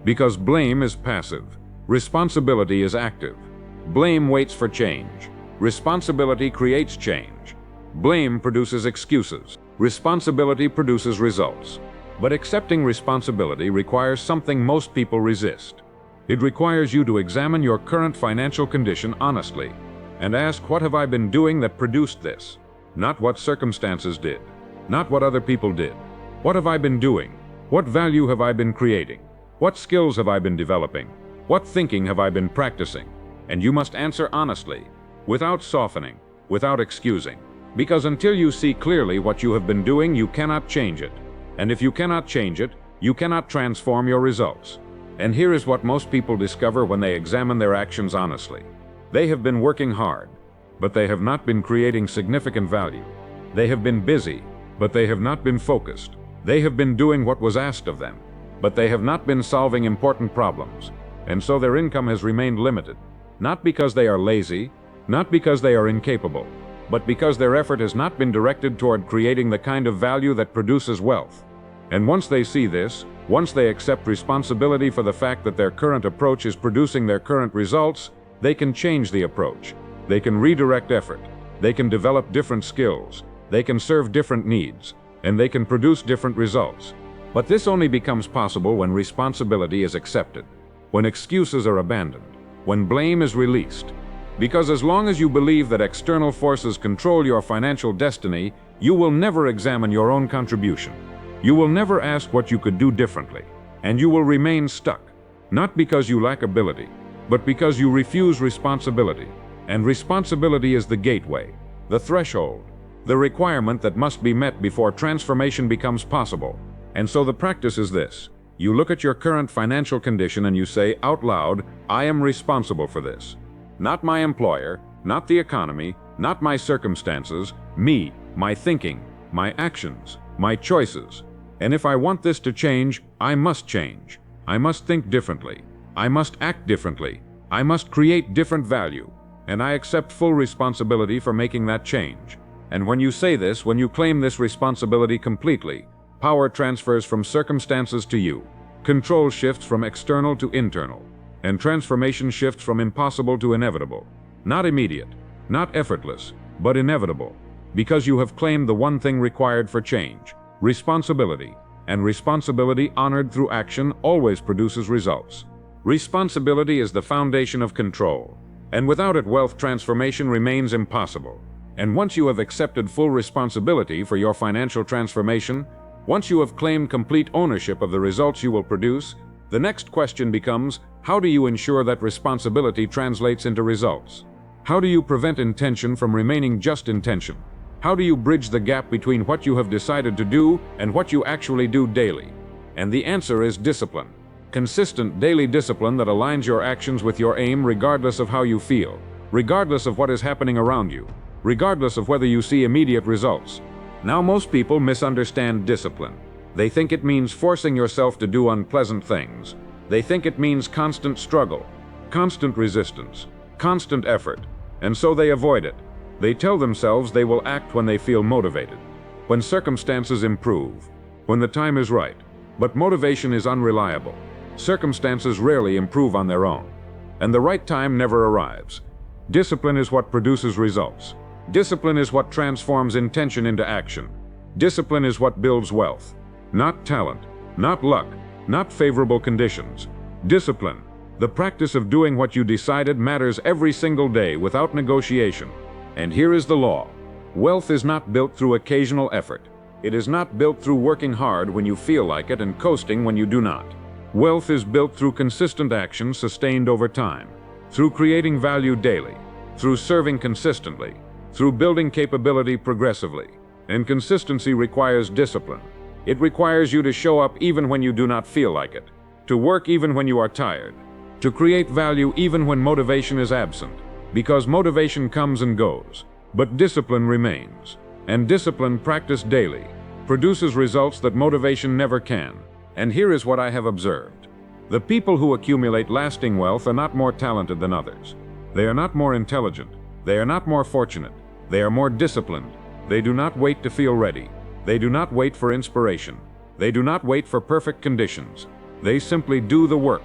Because blame is passive. Responsibility is active. Blame waits for change. Responsibility creates change. Blame produces excuses. Responsibility produces results. But accepting responsibility requires something most people resist. It requires you to examine your current financial condition honestly and ask, what have I been doing that produced this? Not what circumstances did. Not what other people did. What have I been doing? What value have I been creating? What skills have I been developing? What thinking have I been practicing? And you must answer honestly, without softening, without excusing. Because until you see clearly what you have been doing, you cannot change it. And if you cannot change it, you cannot transform your results. And here is what most people discover when they examine their actions honestly. They have been working hard, but they have not been creating significant value. They have been busy, but they have not been focused. They have been doing what was asked of them, but they have not been solving important problems. And so their income has remained limited, not because they are lazy, not because they are incapable, but because their effort has not been directed toward creating the kind of value that produces wealth. And once they see this, once they accept responsibility for the fact that their current approach is producing their current results, they can change the approach. They can redirect effort. They can develop different skills. They can serve different needs. And they can produce different results. But this only becomes possible when responsibility is accepted, when excuses are abandoned, when blame is released. Because as long as you believe that external forces control your financial destiny, you will never examine your own contribution. You will never ask what you could do differently. And you will remain stuck, not because you lack ability, but because you refuse responsibility. And responsibility is the gateway, the threshold, the requirement that must be met before transformation becomes possible. And so the practice is this. You look at your current financial condition and you say out loud, I am responsible for this. Not my employer, not the economy, not my circumstances, me, my thinking, my actions, my choices. And if I want this to change, I must change. I must think differently. I must act differently. I must create different value. And I accept full responsibility for making that change. And when you say this, when you claim this responsibility completely, power transfers from circumstances to you. Control shifts from external to internal. And transformation shifts from impossible to inevitable. Not immediate, not effortless, but inevitable. Because you have claimed the one thing required for change, responsibility. And responsibility honored through action always produces results. Responsibility is the foundation of control. And without it, wealth transformation remains impossible. And once you have accepted full responsibility for your financial transformation, once you have claimed complete ownership of the results you will produce, the next question becomes, how do you ensure that responsibility translates into results? How do you prevent intention from remaining just intention? How do you bridge the gap between what you have decided to do and what you actually do daily? And the answer is discipline. Consistent daily discipline that aligns your actions with your aim regardless of how you feel, regardless of what is happening around you, regardless of whether you see immediate results. Now, most people misunderstand discipline. They think it means forcing yourself to do unpleasant things. They think it means constant struggle, constant resistance, constant effort, and so they avoid it. They tell themselves they will act when they feel motivated, when circumstances improve, when the time is right. But motivation is unreliable. Circumstances rarely improve on their own, and the right time never arrives. Discipline is what produces results. Discipline is what transforms intention into action. Discipline is what builds wealth. Not talent, not luck, not favorable conditions. Discipline, the practice of doing what you decided, matters every single day without negotiation. And here is the law. Wealth is not built through occasional effort. It is not built through working hard when you feel like it and coasting when you do not. Wealth is built through consistent action sustained over time, through creating value daily, through serving consistently, through building capability progressively. And consistency requires discipline. It requires you to show up even when you do not feel like it, to work even when you are tired, to create value even when motivation is absent, because motivation comes and goes, but discipline remains. And discipline practiced daily produces results that motivation never can. And here is what I have observed. The people who accumulate lasting wealth are not more talented than others. They are not more intelligent. They are not more fortunate. They are more disciplined. They do not wait to feel ready. They do not wait for inspiration. They do not wait for perfect conditions. They simply do the work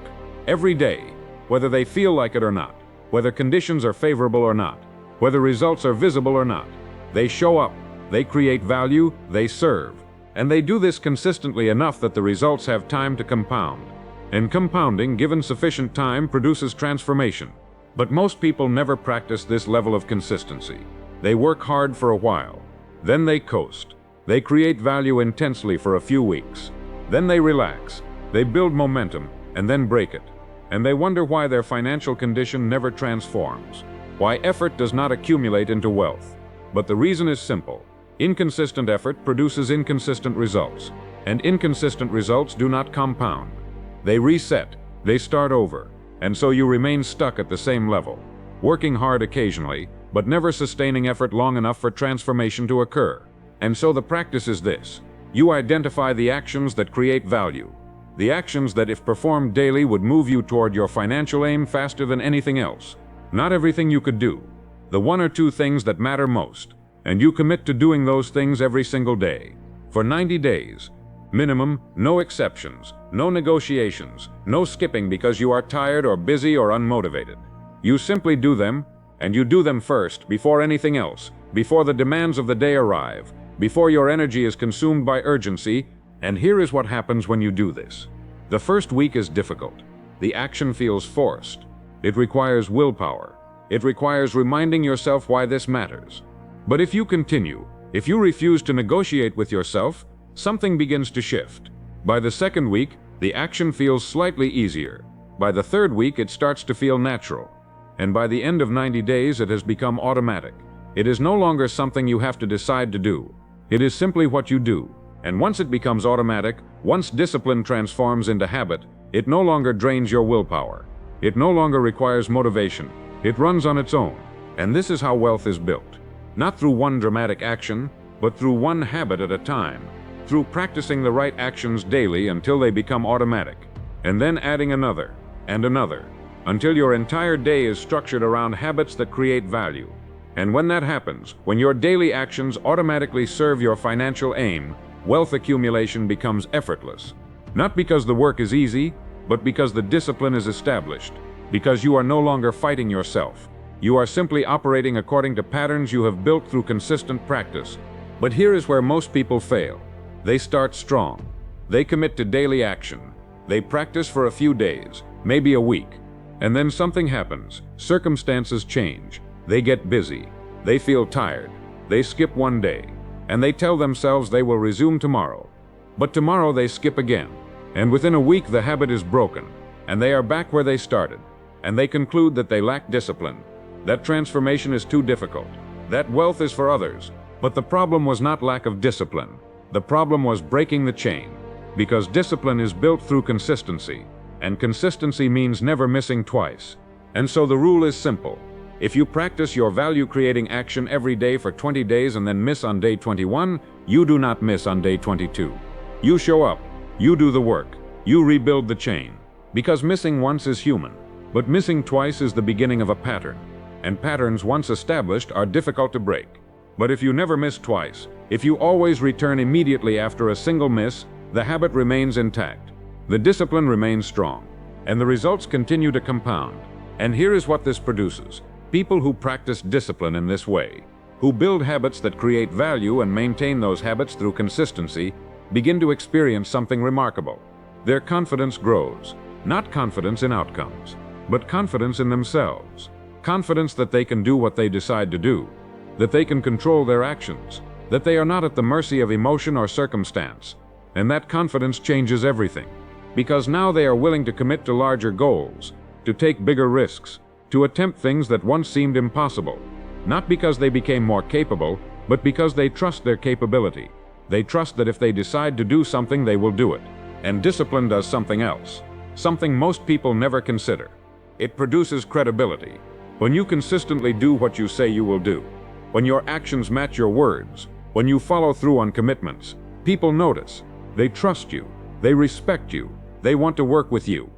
every day, whether they feel like it or not, whether conditions are favorable or not, whether results are visible or not. They show up, they create value, they serve. And they do this consistently enough that the results have time to compound. And compounding, given sufficient time, produces transformation. But most people never practice this level of consistency. They work hard for a while. Then they coast. They create value intensely for a few weeks. Then they relax. They build momentum, and then break it. And they wonder why their financial condition never transforms, why effort does not accumulate into wealth. But the reason is simple. Inconsistent effort produces inconsistent results, and inconsistent results do not compound. They reset, they start over, and so you remain stuck at the same level, working hard occasionally, but never sustaining effort long enough for transformation to occur. And so the practice is this. You identify the actions that create value, the actions that, if performed daily, would move you toward your financial aim faster than anything else. Not everything you could do, the one or two things that matter most. And you commit to doing those things every single day, for 90 days. Minimum, no exceptions, no negotiations, no skipping because you are tired or busy or unmotivated. You simply do them, and you do them first, before anything else, before the demands of the day arrive, before your energy is consumed by urgency. And here is what happens when you do this. The first week is difficult. The action feels forced. It requires willpower. It requires reminding yourself why this matters. But if you continue, if you refuse to negotiate with yourself, something begins to shift. By the second week, the action feels slightly easier. By the third week, it starts to feel natural. And by the end of 90 days, it has become automatic. It is no longer something you have to decide to do. It is simply what you do. And once it becomes automatic, once discipline transforms into habit, it no longer drains your willpower. It no longer requires motivation. It runs on its own. And this is how wealth is built. Not through one dramatic action, but through one habit at a time. Through practicing the right actions daily until they become automatic. And then adding another, and another, until your entire day is structured around habits that create value. And when that happens, when your daily actions automatically serve your financial aim, wealth accumulation becomes effortless. Not because the work is easy, but because the discipline is established. Because you are no longer fighting yourself. You are simply operating according to patterns you have built through consistent practice. But here is where most people fail. They start strong. They commit to daily action. They practice for a few days, maybe a week. And then something happens. Circumstances change. They get busy. They feel tired. They skip one day. And they tell themselves they will resume tomorrow. But tomorrow they skip again. And within a week the habit is broken. And they are back where they started. And they conclude that they lack discipline. That transformation is too difficult. That wealth is for others. But the problem was not lack of discipline. The problem was breaking the chain. Because discipline is built through consistency. And consistency means never missing twice. And so the rule is simple. If you practice your value-creating action every day for 20 days and then miss on day 21, you do not miss on day 22. You show up. You do the work. You rebuild the chain. Because missing once is human. But missing twice is the beginning of a pattern. And patterns once established are difficult to break. But if you never miss twice, if you always return immediately after a single miss, the habit remains intact. The discipline remains strong. And the results continue to compound. And here is what this produces. People who practice discipline in this way, who build habits that create value and maintain those habits through consistency, begin to experience something remarkable. Their confidence grows. Not confidence in outcomes, but confidence in themselves. Confidence that they can do what they decide to do. That they can control their actions. That they are not at the mercy of emotion or circumstance. And that confidence changes everything. Because now they are willing to commit to larger goals, to take bigger risks, to attempt things that once seemed impossible. Not because they became more capable, but because they trust their capability. They trust that if they decide to do something, they will do it. And discipline does something else. Something most people never consider. It produces credibility. When you consistently do what you say you will do, when your actions match your words, when you follow through on commitments, people notice. They trust you. They respect you. They want to work with you.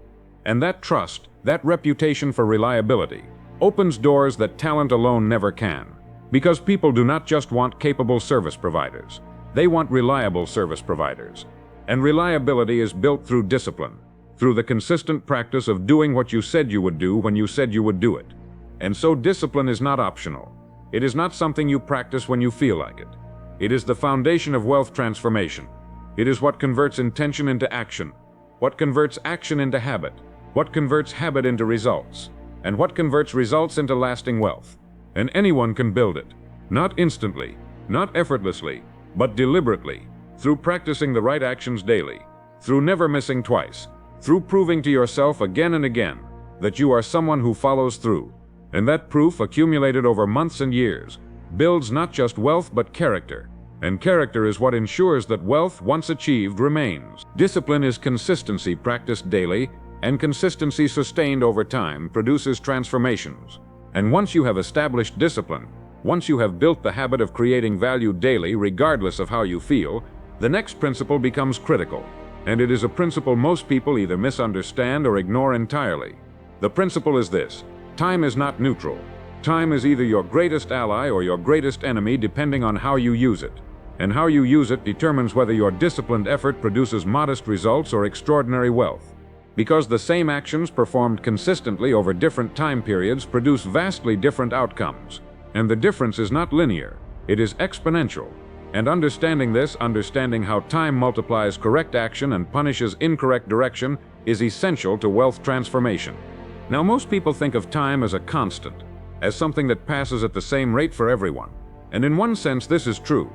And that trust, that reputation for reliability, opens doors that talent alone never can. Because people do not just want capable service providers. They want reliable service providers. And reliability is built through discipline, through the consistent practice of doing what you said you would do when you said you would do it. And so discipline is not optional. It is not something you practice when you feel like it. It is the foundation of wealth transformation. It is what converts intention into action, what converts action into habit, what converts habit into results, and what converts results into lasting wealth. And anyone can build it. Not instantly, not effortlessly, but deliberately, through practicing the right actions daily, through never missing twice, through proving to yourself again and again that you are someone who follows through. And that proof, accumulated over months and years, builds not just wealth but character. And character is what ensures that wealth, once achieved, remains. Discipline is consistency practiced daily, and consistency sustained over time produces transformations. And once you have established discipline, once you have built the habit of creating value daily regardless of how you feel, the next principle becomes critical. And it is a principle most people either misunderstand or ignore entirely. The principle is this: time is not neutral. Time is either your greatest ally or your greatest enemy, depending on how you use it. And how you use it determines whether your disciplined effort produces modest results or extraordinary wealth. Because the same actions performed consistently over different time periods produce vastly different outcomes. And the difference is not linear, it is exponential. And understanding this, understanding how time multiplies correct action and punishes incorrect direction, is essential to wealth transformation. Now, most people think of time as a constant, as something that passes at the same rate for everyone. And in one sense, this is true.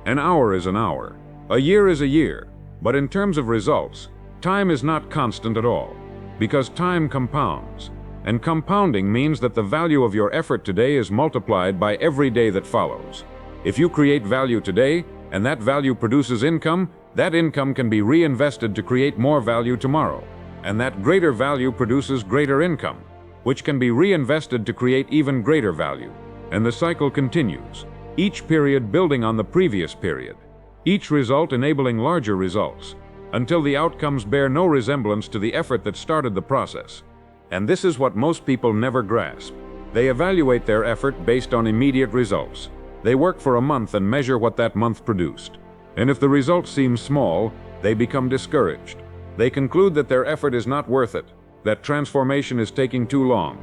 An hour is an hour. A year is a year. But in terms of results, time is not constant at all. Because time compounds. And compounding means that the value of your effort today is multiplied by every day that follows. If you create value today, and that value produces income, that income can be reinvested to create more value tomorrow. And that greater value produces greater income, which can be reinvested to create even greater value. And the cycle continues, each period building on the previous period, each result enabling larger results, until the outcomes bear no resemblance to the effort that started the process. And this is what most people never grasp. They evaluate their effort based on immediate results. They work for a month and measure what that month produced. And if the results seem small, they become discouraged. They conclude that their effort is not worth it, that transformation is taking too long,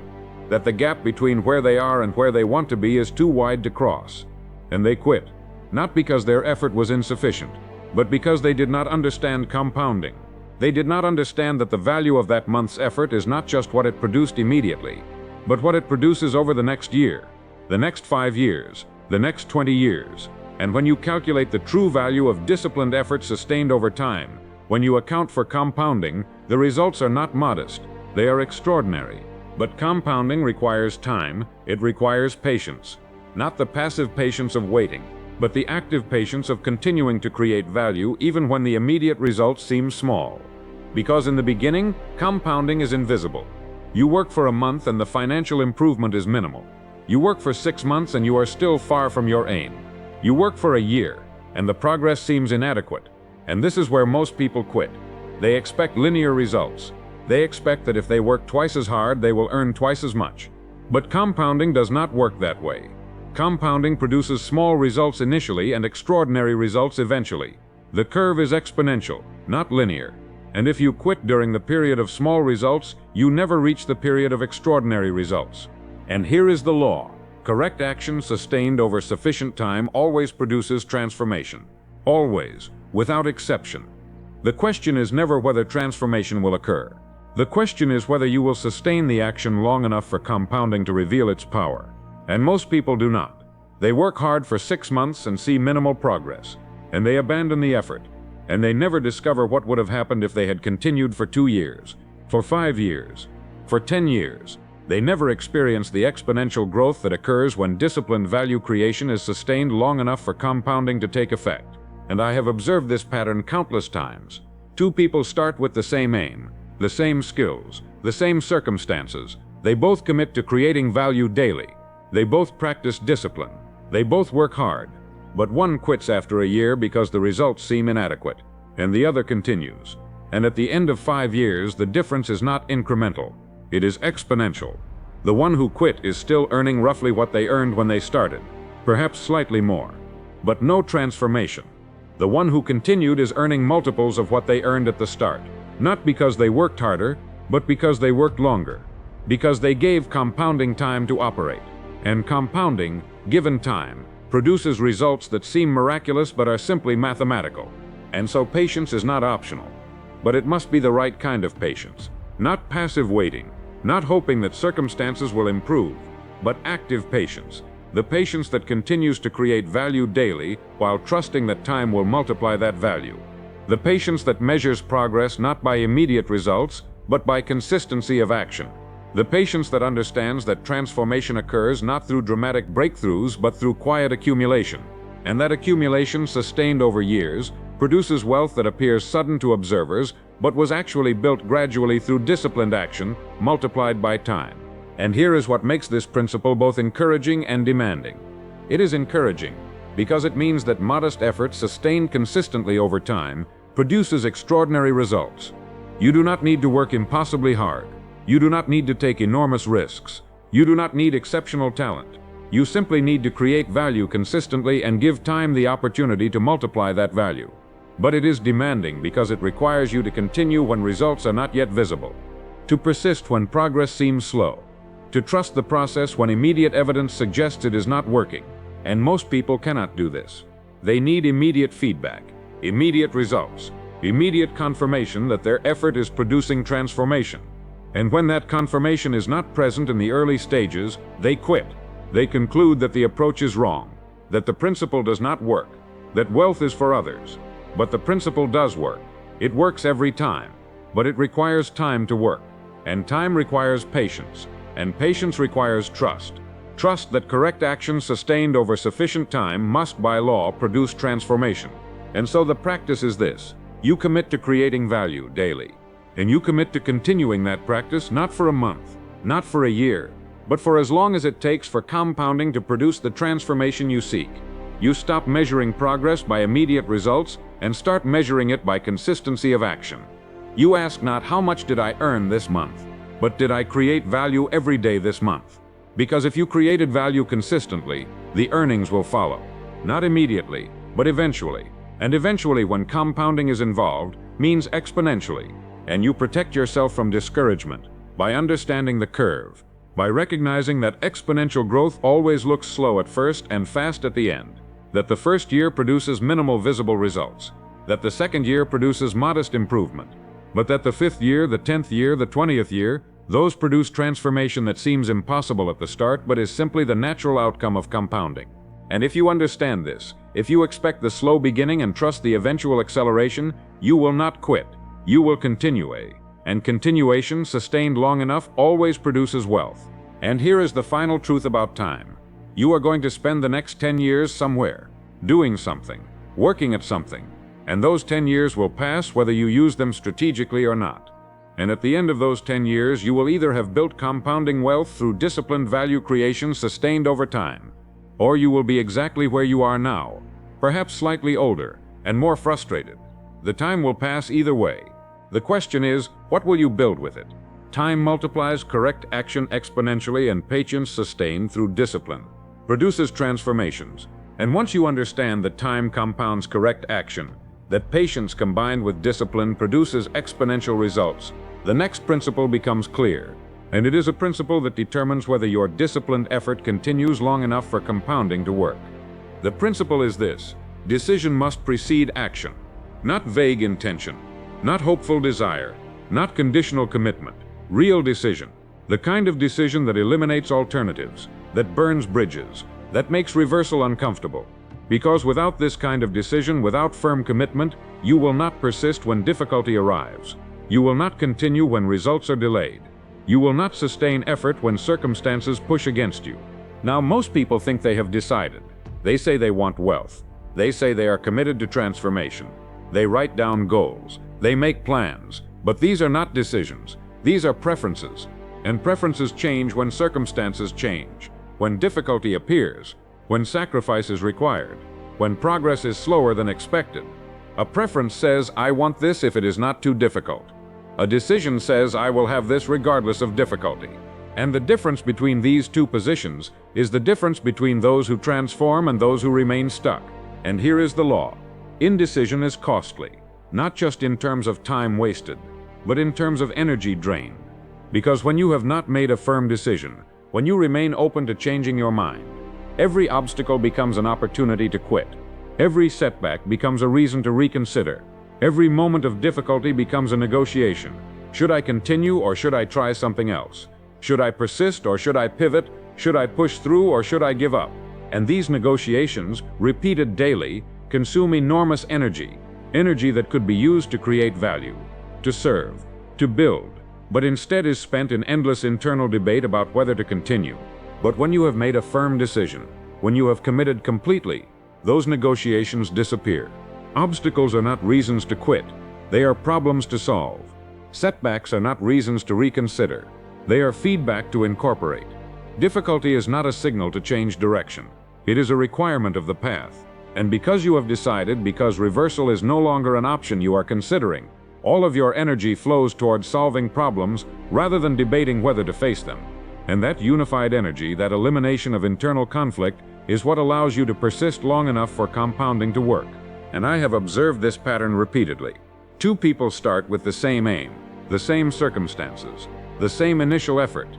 that the gap between where they are and where they want to be is too wide to cross. And they quit, not because their effort was insufficient, but because they did not understand compounding. They did not understand that the value of that month's effort is not just what it produced immediately, but what it produces over the next year, the next 5 years, the next 20 years. And when you calculate the true value of disciplined effort sustained over time, when you account for compounding, the results are not modest, they are extraordinary. But compounding requires time, it requires patience. Not the passive patience of waiting, but the active patience of continuing to create value even when the immediate results seem small. Because in the beginning, compounding is invisible. You work for a month and the financial improvement is minimal. You work for 6 months and you are still far from your aim. You work for a year, and the progress seems inadequate. And this is where most people quit. They expect linear results. They expect that if they work twice as hard, they will earn twice as much. But compounding does not work that way. Compounding produces small results initially and extraordinary results eventually. The curve is exponential, not linear. And if you quit during the period of small results, you never reach the period of extraordinary results. And here is the law. Correct action sustained over sufficient time always produces transformation. Always, without exception. The question is never whether transformation will occur. The question is whether you will sustain the action long enough for compounding to reveal its power. And most people do not. They work hard for 6 months and see minimal progress, and they abandon the effort, and they never discover what would have happened if they had continued for 2 years, for 5 years, for 10 years. They never experience the exponential growth that occurs when disciplined value creation is sustained long enough for compounding to take effect. And I have observed this pattern countless times. 2 people start with the same aim, the same skills, the same circumstances. They both commit to creating value daily. They both practice discipline. They both work hard. But one quits after a year because the results seem inadequate, and the other continues. And at the end of 5 years, the difference is not incremental. It is exponential. The one who quit is still earning roughly what they earned when they started, perhaps slightly more. But no transformation. The one who continued is earning multiples of what they earned at the start, not because they worked harder, but because they worked longer, because they gave compounding time to operate. And compounding, given time, produces results that seem miraculous but are simply mathematical. And so patience is not optional, but it must be the right kind of patience, not passive waiting, not hoping that circumstances will improve, but active patience. The patience that continues to create value daily while trusting that time will multiply that value. The patience that measures progress not by immediate results, but by consistency of action. The patience that understands that transformation occurs not through dramatic breakthroughs, but through quiet accumulation. And that accumulation, sustained over years, produces wealth that appears sudden to observers, but was actually built gradually through disciplined action, multiplied by time. And here is what makes this principle both encouraging and demanding. It is encouraging because it means that modest effort sustained consistently over time produces extraordinary results. You do not need to work impossibly hard. You do not need to take enormous risks. You do not need exceptional talent. You simply need to create value consistently and give time the opportunity to multiply that value. But it is demanding because it requires you to continue when results are not yet visible, to persist when progress seems slow, to trust the process when immediate evidence suggests it is not working. And most people cannot do this. They need immediate feedback, immediate results, immediate confirmation that their effort is producing transformation. And when that confirmation is not present in the early stages, they quit. They conclude that the approach is wrong, that the principle does not work, that wealth is for others. But the principle does work. It works every time, but it requires time to work. And time requires patience. And patience requires trust. Trust that correct action sustained over sufficient time must by law produce transformation. And so the practice is this. You commit to creating value daily. And you commit to continuing that practice not for a month, not for a year, but for as long as it takes for compounding to produce the transformation you seek. You stop measuring progress by immediate results and start measuring it by consistency of action. You ask not how much did I earn this month, but did I create value every day this month? Because if you created value consistently, the earnings will follow. Not immediately, but eventually. And eventually, when compounding is involved, means exponentially. And you protect yourself from discouragement by understanding the curve, by recognizing that exponential growth always looks slow at first and fast at the end, that the first year produces minimal visible results, that the second year produces modest improvement, but that the 5th year, the 10th year, the 20th year, those produce transformation that seems impossible at the start but is simply the natural outcome of compounding. And if you understand this, if you expect the slow beginning and trust the eventual acceleration, you will not quit. You will continue. And continuation, sustained long enough, always produces wealth. And here is the final truth about time. You are going to spend the next 10 years somewhere, doing something, working at something. And those 10 years will pass whether you use them strategically or not. And at the end of those 10 years, you will either have built compounding wealth through disciplined value creation sustained over time, or you will be exactly where you are now, perhaps slightly older and more frustrated. The time will pass either way. The question is, what will you build with it? Time multiplies correct action exponentially, and patience sustained through discipline produces transformations. And once you understand that time compounds correct action, that patience combined with discipline produces exponential results, the next principle becomes clear. And it is a principle that determines whether your disciplined effort continues long enough for compounding to work. The principle is this: decision must precede action. Not vague intention, not hopeful desire, not conditional commitment. Real decision. The kind of decision that eliminates alternatives, that burns bridges, that makes reversal uncomfortable. Because without this kind of decision, without firm commitment, you will not persist when difficulty arrives. You will not continue when results are delayed. You will not sustain effort when circumstances push against you. Now, most people think they have decided. They say they want wealth. They say they are committed to transformation. They write down goals. They make plans. But these are not decisions. These are preferences. And preferences change when circumstances change, when difficulty appears, when sacrifice is required, when progress is slower than expected. A preference says, I want this if it is not too difficult. A decision says, I will have this regardless of difficulty. And the difference between these two positions is the difference between those who transform and those who remain stuck. And here is the law. Indecision is costly, not just in terms of time wasted, but in terms of energy drained. Because when you have not made a firm decision, when you remain open to changing your mind, every obstacle becomes an opportunity to quit. Every setback becomes a reason to reconsider. Every moment of difficulty becomes a negotiation. Should I continue or should I try something else? Should I persist or should I pivot? Should I push through or should I give up? And these negotiations, repeated daily, consume enormous energy. Energy that could be used to create value, to serve, to build, but instead is spent in endless internal debate about whether to continue. But when you have made a firm decision, when you have committed completely, those negotiations disappear. Obstacles are not reasons to quit. They are problems to solve. Setbacks are not reasons to reconsider. They are feedback to incorporate. Difficulty is not a signal to change direction. It is a requirement of the path. And because you have decided, because reversal is no longer an option you are considering, all of your energy flows towards solving problems rather than debating whether to face them. And that unified energy, that elimination of internal conflict, is what allows you to persist long enough for compounding to work. And I have observed this pattern repeatedly. Two people start with the same aim, the same circumstances, the same initial effort,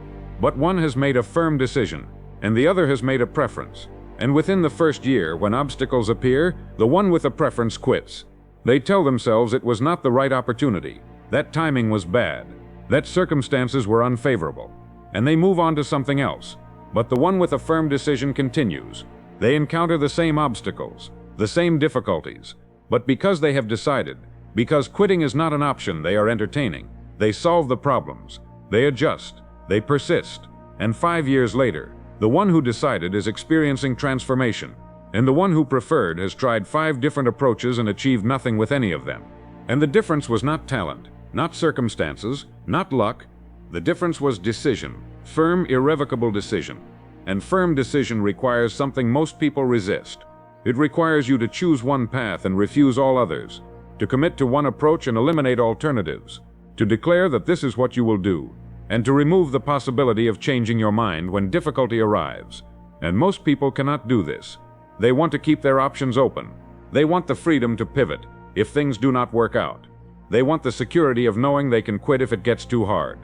but one has made a firm decision, and the other has made a preference. And within the first year, when obstacles appear, the one with a preference quits. They tell themselves it was not the right opportunity, that timing was bad, that circumstances were unfavorable, and they move on to something else. But the one with a firm decision continues. They encounter the same obstacles, the same difficulties, but because they have decided, because quitting is not an option they are entertaining, they solve the problems, They adjust, they persist, and 5 years later, the one who decided is experiencing transformation, and the one who preferred has tried 5 different approaches and achieved nothing with any of them. And the difference was not talent, not circumstances, not luck. The difference was decision, firm, irrevocable decision. And firm decision requires something most people resist. It requires you to choose one path and refuse all others, to commit to one approach and eliminate alternatives, to declare that this is what you will do, and to remove the possibility of changing your mind when difficulty arrives. And most people cannot do this. They want to keep their options open. They want the freedom to pivot if things do not work out. They want the security of knowing they can quit if it gets too hard.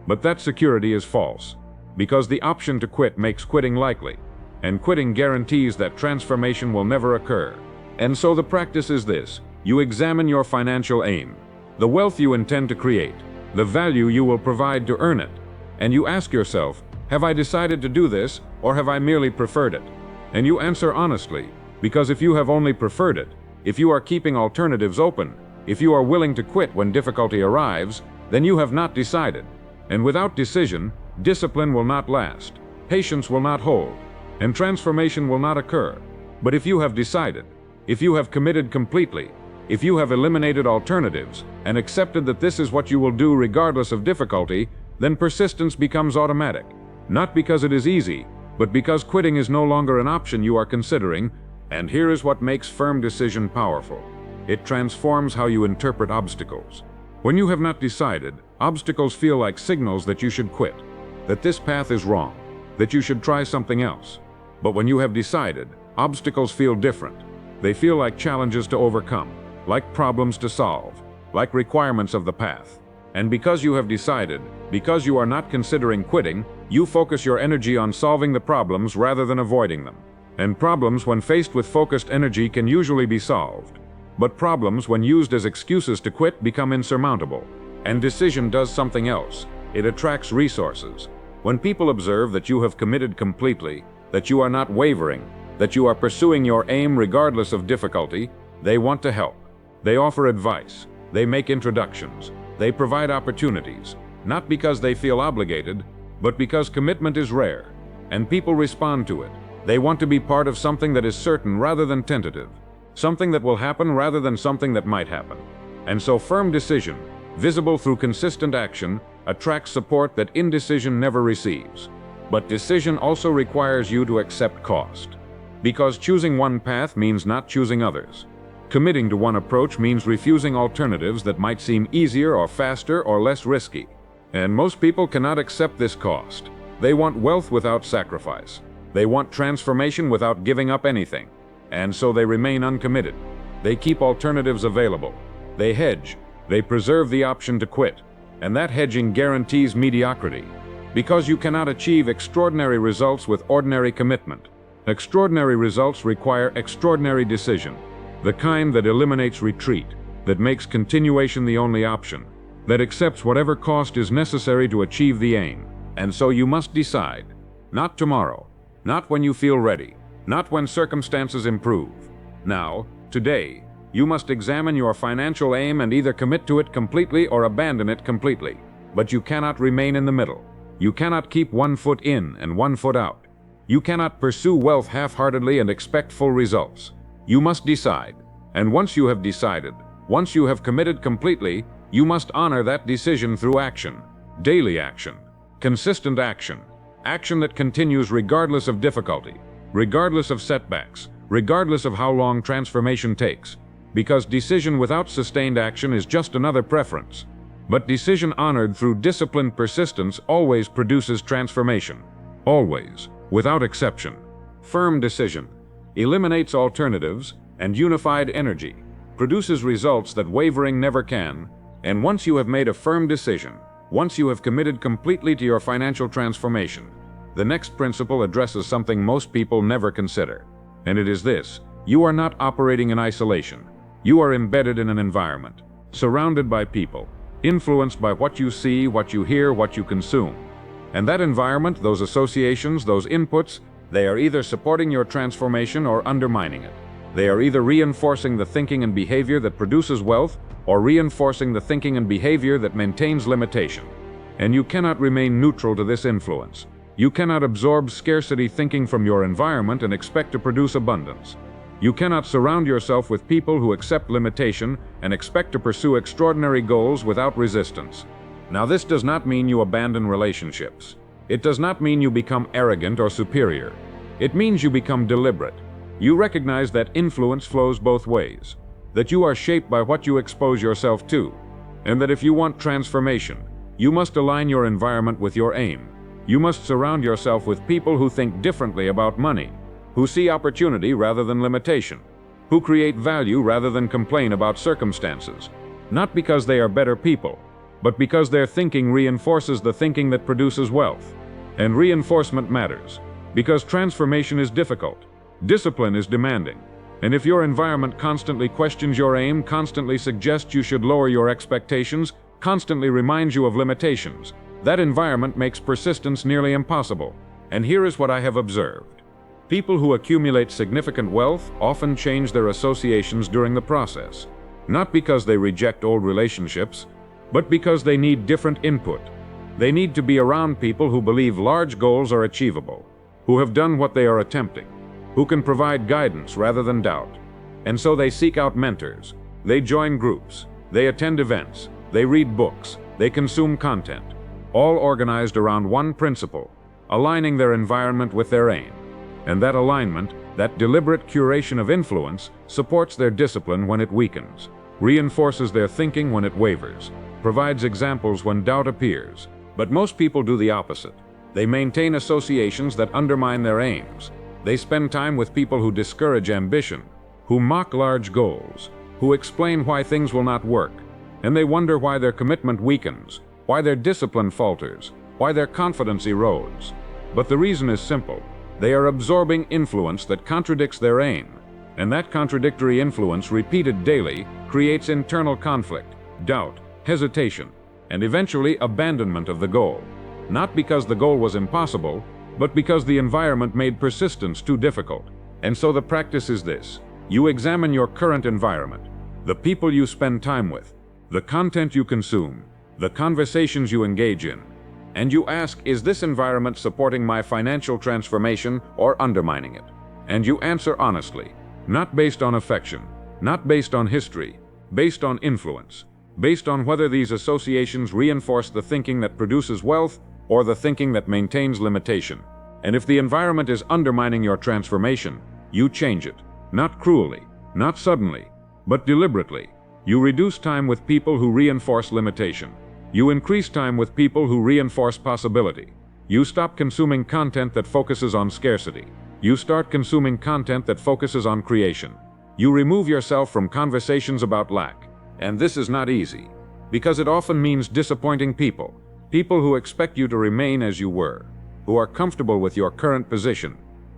But that security is false, because the option to quit makes quitting likely, and quitting guarantees that transformation will never occur. And so the practice is this: you examine your financial aim, the wealth you intend to create, the value you will provide to earn it, and you ask yourself, have I decided to do this, or have I merely preferred it? And you answer honestly, because if you have only preferred it, if you are keeping alternatives open, if you are willing to quit when difficulty arrives, then you have not decided. And without decision, discipline will not last, patience will not hold, and transformation will not occur. But if you have decided, if you have committed completely, if you have eliminated alternatives and accepted that this is what you will do regardless of difficulty, then persistence becomes automatic. Not because it is easy, but because quitting is no longer an option you are considering. And here is what makes firm decision powerful. It transforms how you interpret obstacles. When you have not decided, obstacles feel like signals that you should quit, that this path is wrong, that you should try something else. But when you have decided, obstacles feel different. They feel like challenges to overcome, like problems to solve, like requirements of the path. And because you have decided, because you are not considering quitting, you focus your energy on solving the problems rather than avoiding them. And problems, when faced with focused energy, can usually be solved. But problems, when used as excuses to quit, become insurmountable. And decision does something else. It attracts resources. When people observe that you have committed completely, that you are not wavering, that you are pursuing your aim regardless of difficulty, they want to help. They offer advice. They make introductions. They provide opportunities, not because they feel obligated, but because commitment is rare, and people respond to it. They want to be part of something that is certain rather than tentative, something that will happen rather than something that might happen. And so firm decision, visible through consistent action, attracts support that indecision never receives. But decision also requires you to accept cost, because choosing one path means not choosing others. Committing to one approach means refusing alternatives that might seem easier or faster or less risky. And most people cannot accept this cost. They want wealth without sacrifice. They want transformation without giving up anything. And so they remain uncommitted. They keep alternatives available. They hedge. They preserve the option to quit. And that hedging guarantees mediocrity. Because you cannot achieve extraordinary results with ordinary commitment. Extraordinary results require extraordinary decision. The kind that eliminates retreat, that makes continuation the only option, that accepts whatever cost is necessary to achieve the aim. And so you must decide. Not tomorrow. Not when you feel ready. Not when circumstances improve. Now, today, you must examine your financial aim and either commit to it completely or abandon it completely. But you cannot remain in the middle. You cannot keep one foot in and one foot out. You cannot pursue wealth half-heartedly and expect full results. You must decide. And once you have decided, once you have committed completely, you must honor that decision through action. Daily action. Consistent action. Action that continues regardless of difficulty, regardless of setbacks, regardless of how long transformation takes. Because decision without sustained action is just another preference. But decision honored through disciplined persistence always produces transformation. Always, without exception. Firm decision eliminates alternatives, and unified energy produces results that wavering never can. And once you have made a firm decision, once you have committed completely to your financial transformation, the next principle addresses something most people never consider. And it is this: you are not operating in isolation. You are embedded in an environment, surrounded by people, influenced by what you see, what you hear, what you consume. And that environment, those associations, those inputs, they are either supporting your transformation or undermining it. They are either reinforcing the thinking and behavior that produces wealth or reinforcing the thinking and behavior that maintains limitation. And you cannot remain neutral to this influence. You cannot absorb scarcity thinking from your environment and expect to produce abundance. You cannot surround yourself with people who accept limitation and expect to pursue extraordinary goals without resistance. Now, this does not mean you abandon relationships. It does not mean you become arrogant or superior. It means you become deliberate. You recognize that influence flows both ways, that you are shaped by what you expose yourself to, and that if you want transformation, you must align your environment with your aim. You must surround yourself with people who think differently about money, who see opportunity rather than limitation, who create value rather than complain about circumstances, not because they are better people, but because their thinking reinforces the thinking that produces wealth. And reinforcement matters, because transformation is difficult, discipline is demanding, and if your environment constantly questions your aim, constantly suggests you should lower your expectations, constantly reminds you of limitations, that environment makes persistence nearly impossible. And here is what I have observed. People who accumulate significant wealth often change their associations during the process, not because they reject old relationships, but because they need different input. They need to be around people who believe large goals are achievable, who have done what they are attempting, who can provide guidance rather than doubt. And so they seek out mentors, they join groups, they attend events, they read books, they consume content, all organized around one principle, aligning their environment with their aim. And that alignment, that deliberate curation of influence, supports their discipline when it weakens, reinforces their thinking when it wavers, provides examples when doubt appears. But most people do the opposite. They maintain associations that undermine their aims. They spend time with people who discourage ambition, who mock large goals, who explain why things will not work, and they wonder why their commitment weakens, why their discipline falters, why their confidence erodes. But the reason is simple. They are absorbing influence that contradicts their aim, and that contradictory influence, repeated daily, creates internal conflict, doubt, hesitation, and eventually abandonment of the goal. Not because the goal was impossible, but because the environment made persistence too difficult. And so the practice is this. You examine your current environment, the people you spend time with, the content you consume, the conversations you engage in, and you ask, is this environment supporting my financial transformation or undermining it? And you answer honestly, not based on affection, not based on history, based on influence, based on whether these associations reinforce the thinking that produces wealth or the thinking that maintains limitation. And if the environment is undermining your transformation, you change it, not cruelly, not suddenly, but deliberately. You reduce time with people who reinforce limitation. You increase time with people who reinforce possibility. You stop consuming content that focuses on scarcity. You start consuming content that focuses on creation. You remove yourself from conversations about lack. And this is not easy, because it often means disappointing people, people who expect you to remain as you were, who are comfortable with your current position,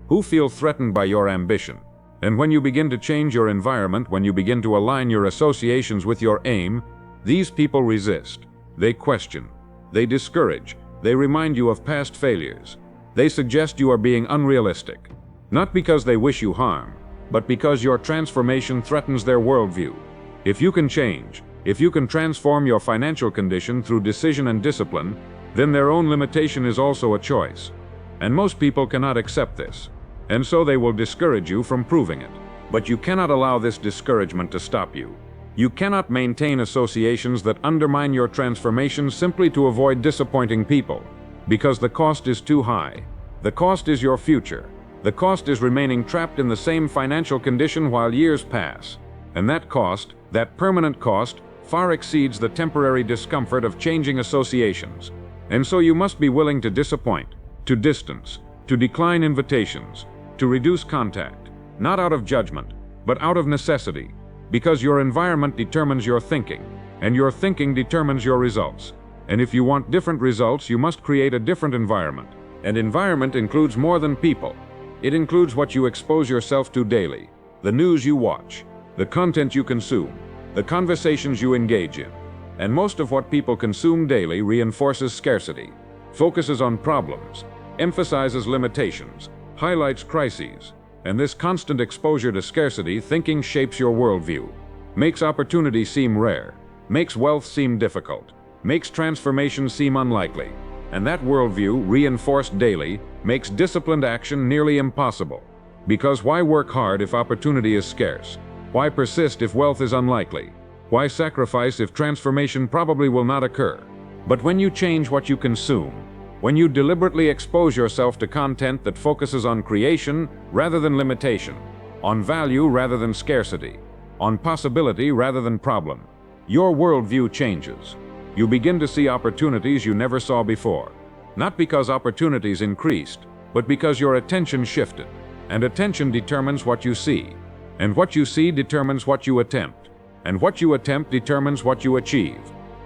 who feel threatened by your ambition. And when you begin to change your environment, when you begin to align your associations with your aim, these people resist. They question. They discourage. They remind you of past failures. They suggest you are being unrealistic, not because they wish you harm, but because your transformation threatens their worldview. If you can change, if you can transform your financial condition through decision and discipline, then their own limitation is also a choice. And most people cannot accept this, and so they will discourage you from proving it. But you cannot allow this discouragement to stop you. You cannot maintain associations that undermine your transformation simply to avoid disappointing people, because the cost is too high. The cost is your future. The cost is remaining trapped in the same financial condition while years pass. And that cost, that permanent cost, far exceeds the temporary discomfort of changing associations. And so you must be willing to disappoint, to distance, to decline invitations, to reduce contact, not out of judgment, but out of necessity, because your environment determines your thinking, and your thinking determines your results. And if you want different results, you must create a different environment. And environment includes more than people. It includes what you expose yourself to daily, the news you watch, the content you consume, the conversations you engage in. And most of what people consume daily reinforces scarcity, focuses on problems, emphasizes limitations, highlights crises. And this constant exposure to scarcity thinking shapes your worldview, makes opportunity seem rare, makes wealth seem difficult, makes transformation seem unlikely, and that worldview, reinforced daily, makes disciplined action nearly impossible. Because why work hard if opportunity is scarce? Why persist if wealth is unlikely? Why sacrifice if transformation probably will not occur? But when you change what you consume, when you deliberately expose yourself to content that focuses on creation rather than limitation, on value rather than scarcity, on possibility rather than problem, your worldview changes. You begin to see opportunities you never saw before. Not because opportunities increased, but because your attention shifted. And attention determines what you see. And what you see determines what you attempt. And what you attempt determines what you achieve.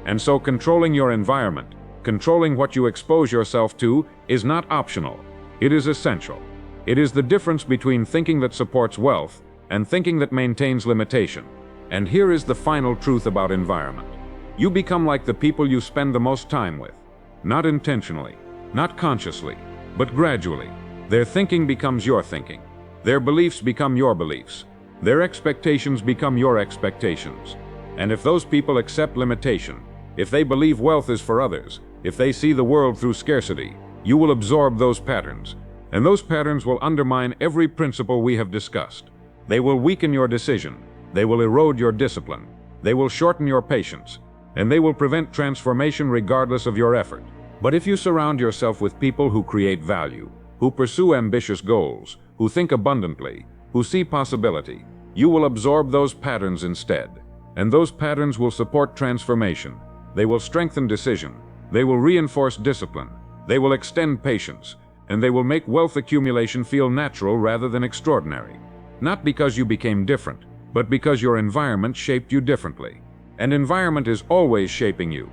And so controlling your environment, controlling what you expose yourself to, is not optional. It is essential. It is the difference between thinking that supports wealth and thinking that maintains limitation. And here is the final truth about environment. You become like the people you spend the most time with. Not intentionally, not consciously, but gradually. Their thinking becomes your thinking. Their beliefs become your beliefs. Their expectations become your expectations. And if those people accept limitation, if they believe wealth is for others, if they see the world through scarcity, you will absorb those patterns. And those patterns will undermine every principle we have discussed. They will weaken your decision. They will erode your discipline. They will shorten your patience. And they will prevent transformation regardless of your effort. But if you surround yourself with people who create value, who pursue ambitious goals, who think abundantly, who see possibility, you will absorb those patterns instead. And those patterns will support transformation. They will strengthen decision. They will reinforce discipline. They will extend patience. And they will make wealth accumulation feel natural rather than extraordinary. Not because you became different, but because your environment shaped you differently. And environment is always shaping you.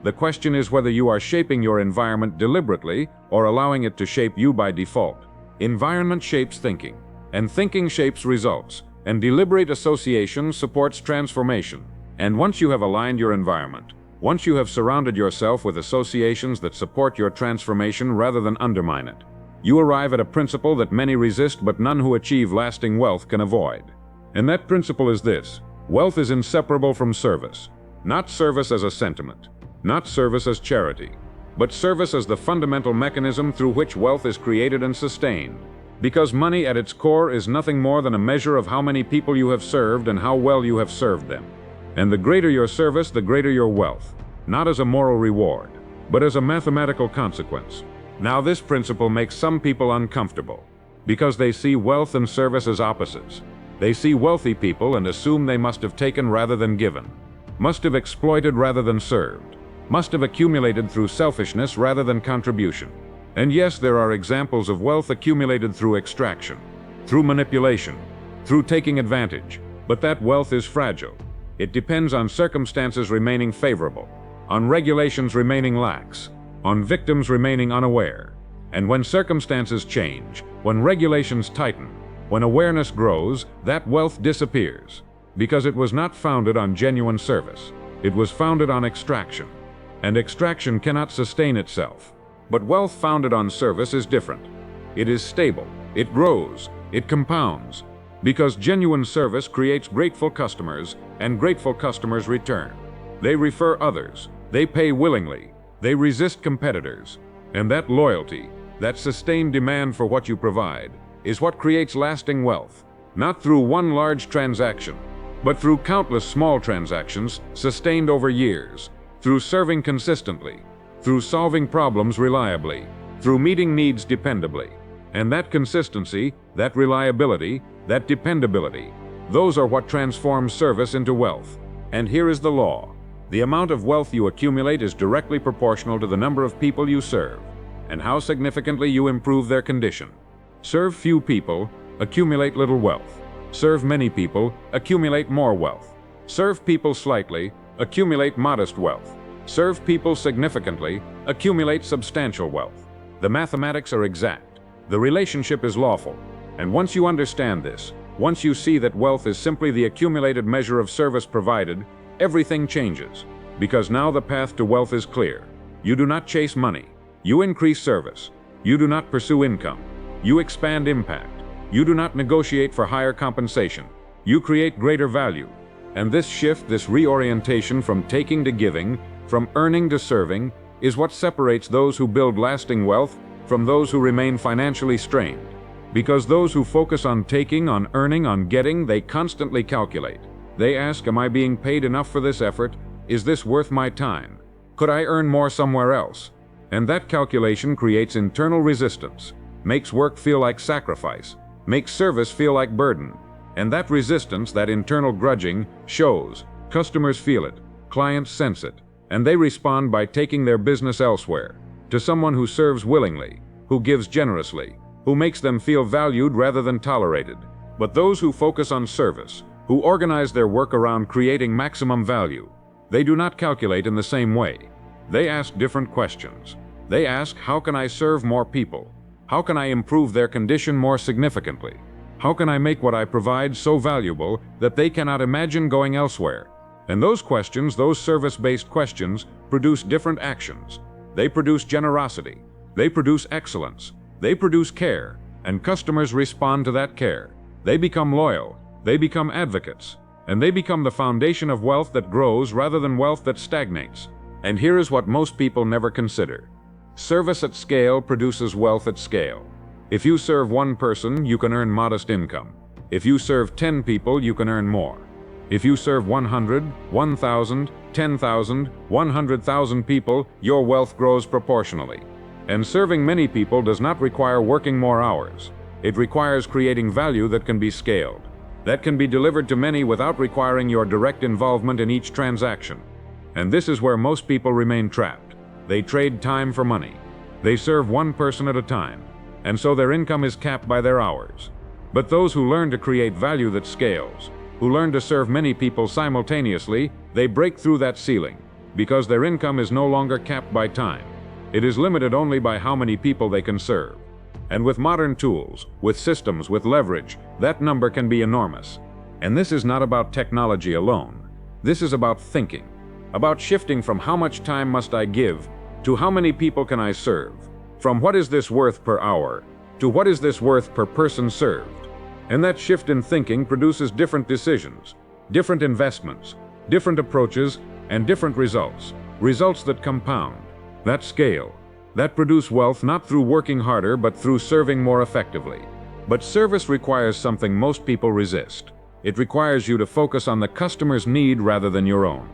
The question is whether you are shaping your environment deliberately or allowing it to shape you by default. Environment shapes thinking, and thinking shapes results, and deliberate association supports transformation. And once you have aligned your environment, once you have surrounded yourself with associations that support your transformation rather than undermine it, you arrive at a principle that many resist but none who achieve lasting wealth can avoid. And that principle is this: wealth is inseparable from service. Not service as a sentiment, not service as charity, but service as the fundamental mechanism through which wealth is created and sustained. Because money at its core is nothing more than a measure of how many people you have served and how well you have served them. And the greater your service, the greater your wealth, not as a moral reward, but as a mathematical consequence. Now this principle makes some people uncomfortable, because they see wealth and service as opposites. They see wealthy people and assume they must have taken rather than given, must have exploited rather than served, must have accumulated through selfishness rather than contribution. And yes, there are examples of wealth accumulated through extraction, through manipulation, through taking advantage, but that wealth is fragile. It depends on circumstances remaining favorable, on regulations remaining lax, on victims remaining unaware. And when circumstances change, when regulations tighten, when awareness grows, that wealth disappears, because it was not founded on genuine service. It was founded on extraction. And extraction cannot sustain itself. But wealth founded on service is different. It is stable, it grows, it compounds, because genuine service creates grateful customers, and grateful customers return. They refer others, they pay willingly, they resist competitors, and that loyalty, that sustained demand for what you provide, is what creates lasting wealth, not through one large transaction, but through countless small transactions sustained over years, through serving consistently, through solving problems reliably, through meeting needs dependably. And that consistency, that reliability, that dependability, those are what transforms service into wealth. And here is the law. The amount of wealth you accumulate is directly proportional to the number of people you serve, and how significantly you improve their condition. Serve few people, accumulate little wealth. Serve many people, accumulate more wealth. Serve people slightly, accumulate modest wealth. Serve people significantly, accumulate substantial wealth. The mathematics are exact. The relationship is lawful. And once you understand this, once you see that wealth is simply the accumulated measure of service provided, everything changes. Because now the path to wealth is clear. You do not chase money. You increase service. You do not pursue income. You expand impact. You do not negotiate for higher compensation. You create greater value. And this shift, this reorientation from taking to giving, from earning to serving, is what separates those who build lasting wealth from those who remain financially strained. Because those who focus on taking, on earning, on getting, they constantly calculate. They ask, am I being paid enough for this effort? Is this worth my time? Could I earn more somewhere else? And that calculation creates internal resistance, makes work feel like sacrifice, makes service feel like burden. And that resistance, that internal grudging, shows. Customers feel it, clients sense it, and they respond by taking their business elsewhere, to someone who serves willingly, who gives generously, who makes them feel valued rather than tolerated. But those who focus on service, who organize their work around creating maximum value, they do not calculate in the same way. They ask different questions. They ask, how can I serve more people? How can I improve their condition more significantly? How can I make what I provide so valuable that they cannot imagine going elsewhere? And those questions, those service-based questions, produce different actions. They produce generosity. They produce excellence. They produce care, and customers respond to that care. They become loyal. They become advocates. And they become the foundation of wealth that grows rather than wealth that stagnates. And here is what most people never consider. Service at scale produces wealth at scale. If you serve one person, you can earn modest income. If you serve 10 people, you can earn more. If you serve 100, 1,000, 10,000, 100,000 people, your wealth grows proportionally. And serving many people does not require working more hours. It requires creating value that can be scaled, that can be delivered to many without requiring your direct involvement in each transaction. And this is where most people remain trapped. They trade time for money. They serve one person at a time, and so their income is capped by their hours. But those who learn to create value that scales, who learn to serve many people simultaneously, they break through that ceiling, because their income is no longer capped by time. It is limited only by how many people they can serve. And with modern tools, with systems, with leverage, that number can be enormous. And this is not about technology alone. This is about thinking, about shifting from how much time must I give to how many people can I serve, from what is this worth per hour to what is this worth per person served. And that shift in thinking produces different decisions, different investments, different approaches, and different results, results that compound, that scale, that produce wealth not through working harder but through serving more effectively. But service requires something most people resist. It requires you to focus on the customer's need rather than your own,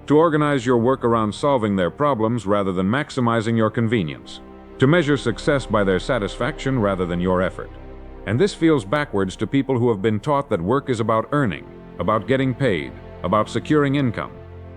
to organize your work around solving their problems rather than maximizing your convenience, to measure success by their satisfaction rather than your effort. And this feels backwards to people who have been taught that work is about earning, about getting paid, about securing income.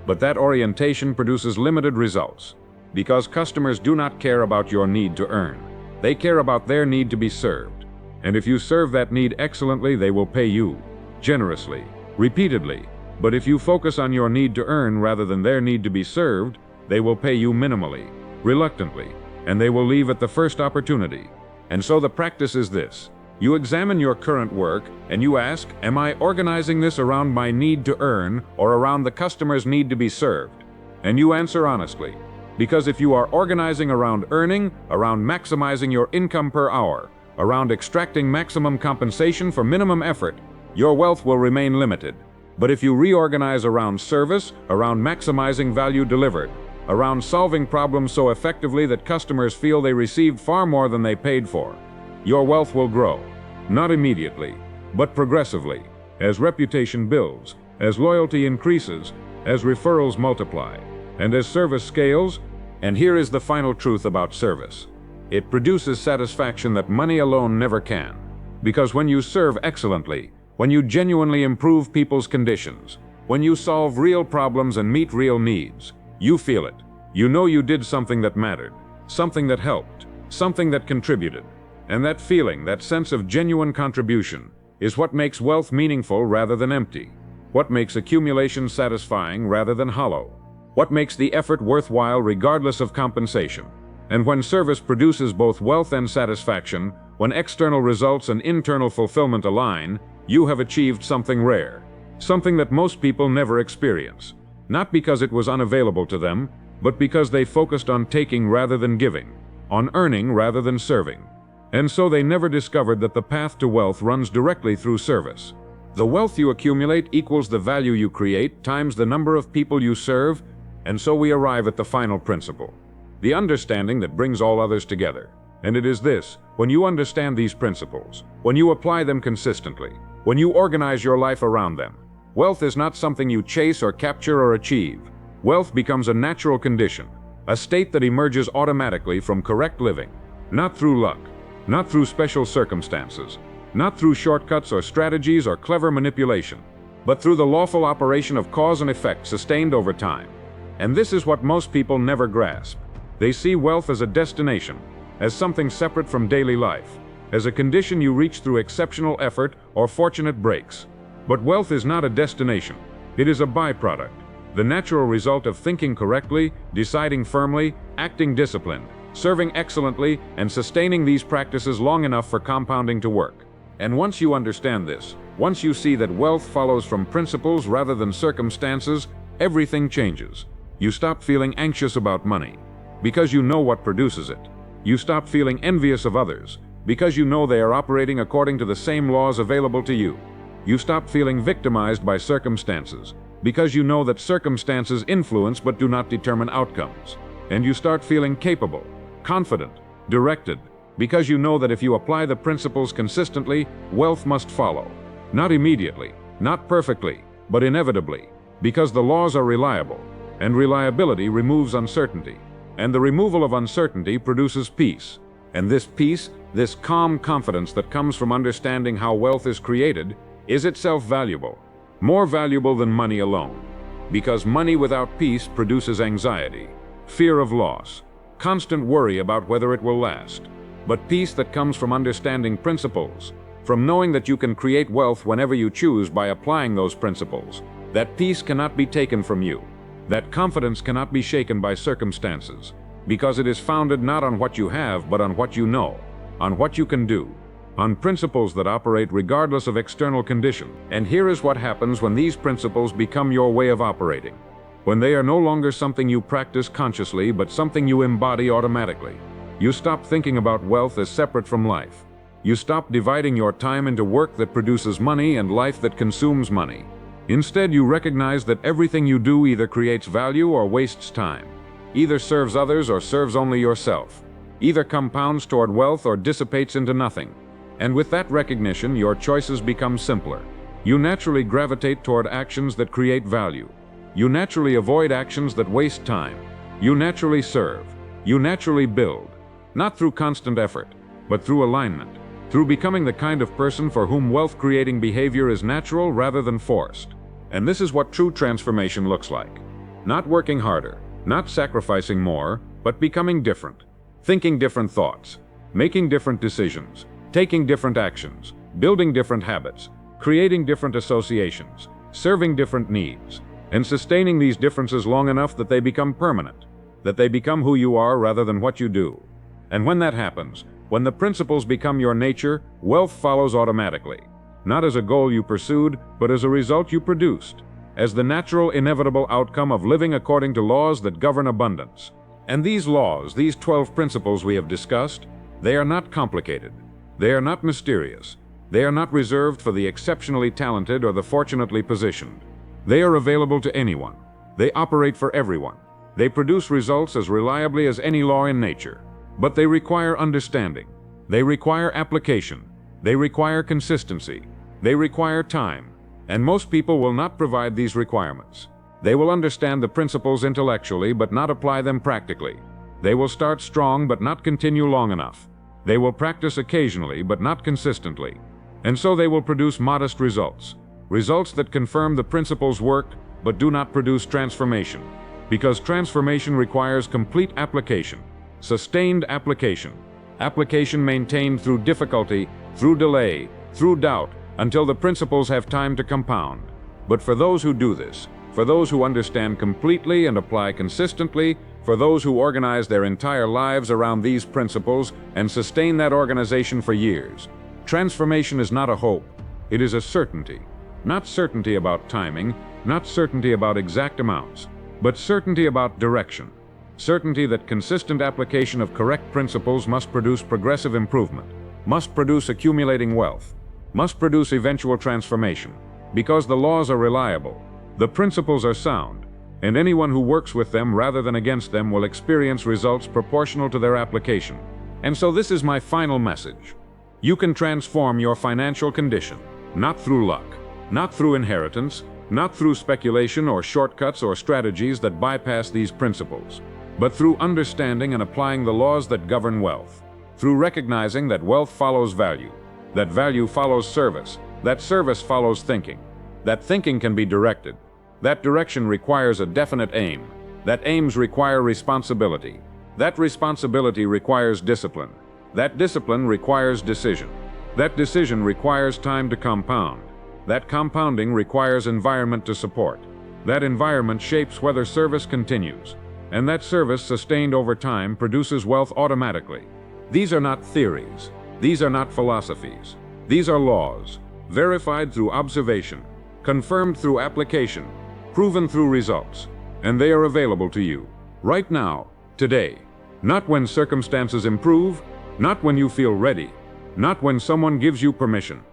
But that orientation produces limited results, because customers do not care about your need to earn. They care about their need to be served. And if you serve that need excellently, they will pay you generously, repeatedly. But if you focus on your need to earn rather than their need to be served, they will pay you minimally, reluctantly, and they will leave at the first opportunity. And so the practice is this. You examine your current work and you ask, am I organizing this around my need to earn or around the customer's need to be served? And you answer honestly. Because if you are organizing around earning, around maximizing your income per hour, around extracting maximum compensation for minimum effort, your wealth will remain limited. But if you reorganize around service, around maximizing value delivered, around solving problems so effectively that customers feel they received far more than they paid for, your wealth will grow. Not immediately, but progressively, as reputation builds, as loyalty increases, as referrals multiply, and as service scales. And here is the final truth about service. It produces satisfaction that money alone never can. Because when you serve excellently, when you genuinely improve people's conditions, when you solve real problems and meet real needs, you feel it. You know you did something that mattered, something that helped, something that contributed. And that feeling, that sense of genuine contribution, is what makes wealth meaningful rather than empty, what makes accumulation satisfying rather than hollow, what makes the effort worthwhile regardless of compensation. And when service produces both wealth and satisfaction, when external results and internal fulfillment align, you have achieved something rare, something that most people never experience, not because it was unavailable to them, but because they focused on taking rather than giving, on earning rather than serving. And so they never discovered that the path to wealth runs directly through service. The wealth you accumulate equals the value you create times the number of people you serve, And so we arrive at the final principle, the understanding that brings all others together. And it is this: when you understand these principles, when you apply them consistently, when you organize your life around them, wealth is not something you chase or capture or achieve. Wealth becomes a natural condition, a state that emerges automatically from correct living, not through luck, not through special circumstances, not through shortcuts or strategies or clever manipulation, but through the lawful operation of cause and effect sustained over time. And this is what most people never grasp. They see wealth as a destination, as something separate from daily life, as a condition you reach through exceptional effort or fortunate breaks. But wealth is not a destination. It is a byproduct, the natural result of thinking correctly, deciding firmly, acting disciplined, serving excellently, and sustaining these practices long enough for compounding to work. And once you understand this, once you see that wealth follows from principles rather than circumstances, everything changes. You stop feeling anxious about money, because you know what produces it. You stop feeling envious of others, because you know they are operating according to the same laws available to you. You stop feeling victimized by circumstances, because you know that circumstances influence but do not determine outcomes. And you start feeling capable, confident, directed, because you know that if you apply the principles consistently, wealth must follow. Not immediately, not perfectly, but inevitably, because the laws are reliable, and reliability removes uncertainty. And the removal of uncertainty produces peace. And this peace, this calm confidence that comes from understanding how wealth is created, is itself valuable, more valuable than money alone. Because money without peace produces anxiety, fear of loss, constant worry about whether it will last. But peace that comes from understanding principles, from knowing that you can create wealth whenever you choose by applying those principles, that peace cannot be taken from you. That confidence cannot be shaken by circumstances, because it is founded not on what you have, but on what you know, on what you can do, on principles that operate regardless of external condition. And here is what happens when these principles become your way of operating. When they are no longer something you practice consciously, but something you embody automatically. You stop thinking about wealth as separate from life. You stop dividing your time into work that produces money and life that consumes money. Instead, you recognize that everything you do either creates value or wastes time, either serves others or serves only yourself, either compounds toward wealth or dissipates into nothing. And with that recognition, your choices become simpler. You naturally gravitate toward actions that create value. You naturally avoid actions that waste time. You naturally serve. You naturally build, not through constant effort, but through alignment, through becoming the kind of person for whom wealth-creating behavior is natural rather than forced. And this is what true transformation looks like. Not working harder, not sacrificing more, but becoming different. Thinking different thoughts, making different decisions, taking different actions, building different habits, creating different associations, serving different needs, and sustaining these differences long enough that they become permanent, that they become who you are rather than what you do. And when that happens, when the principles become your nature, wealth follows automatically. Not as a goal you pursued, but as a result you produced, as the natural, inevitable outcome of living according to laws that govern abundance. And these laws, these 12 principles we have discussed, they are not complicated. They are not mysterious. They are not reserved for the exceptionally talented or the fortunately positioned. They are available to anyone. They operate for everyone. They produce results as reliably as any law in nature. But they require understanding. They require application. They require consistency. They require time. And most people will not provide these requirements. They will understand the principles intellectually but not apply them practically. They will start strong but not continue long enough. They will practice occasionally but not consistently. And so they will produce modest results. Results that confirm the principles work but do not produce transformation. Because transformation requires complete application. Sustained application. Application maintained through difficulty, through delay, through doubt, until the principles have time to compound. But for those who do this, for those who understand completely and apply consistently, for those who organize their entire lives around these principles and sustain that organization for years, transformation is not a hope, it is a certainty. Not certainty about timing, not certainty about exact amounts, but certainty about direction. Certainty that consistent application of correct principles must produce progressive improvement, must produce accumulating wealth, must produce eventual transformation. Because the laws are reliable, the principles are sound, and anyone who works with them rather than against them will experience results proportional to their application. And so this is my final message. You can transform your financial condition, not through luck, not through inheritance, not through speculation or shortcuts or strategies that bypass these principles, but through understanding and applying the laws that govern wealth, through recognizing that wealth follows value, that value follows service, that service follows thinking, that thinking can be directed, that direction requires a definite aim, that aims require responsibility, that responsibility requires discipline, that discipline requires decision, that decision requires time to compound, that compounding requires environment to support, that environment shapes whether service continues, and that service sustained over time produces wealth automatically. These are not theories. These are not philosophies. These are laws, verified through observation, confirmed through application, proven through results, and they are available to you, right now, today. Not when circumstances improve, not when you feel ready, not when someone gives you permission.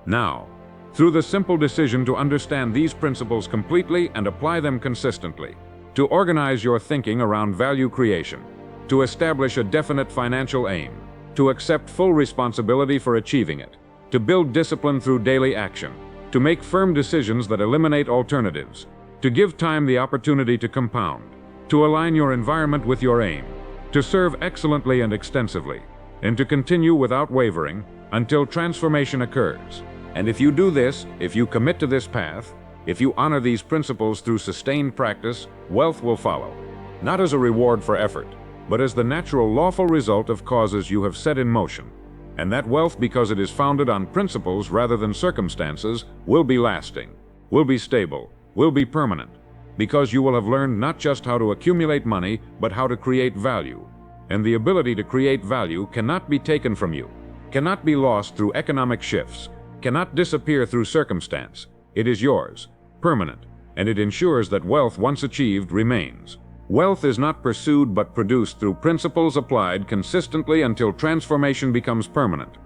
Now, through the simple decision to understand these principles completely and apply them consistently, to organize your thinking around value creation, to establish a definite financial aim, to accept full responsibility for achieving it, to build discipline through daily action, to make firm decisions that eliminate alternatives, to give time the opportunity to compound, to align your environment with your aim, to serve excellently and extensively, and to continue without wavering until transformation occurs. And if you do this, if you commit to this path, if you honor these principles through sustained practice, wealth will follow, not as a reward for effort, but as the natural lawful result of causes you have set in motion. And that wealth, because it is founded on principles rather than circumstances, will be lasting, will be stable, will be permanent, because you will have learned not just how to accumulate money, but how to create value. And the ability to create value cannot be taken from you, cannot be lost through economic shifts, cannot disappear through circumstance. It is yours, permanent, and it ensures that wealth once achieved remains. Wealth is not pursued but produced through principles applied consistently until transformation becomes permanent.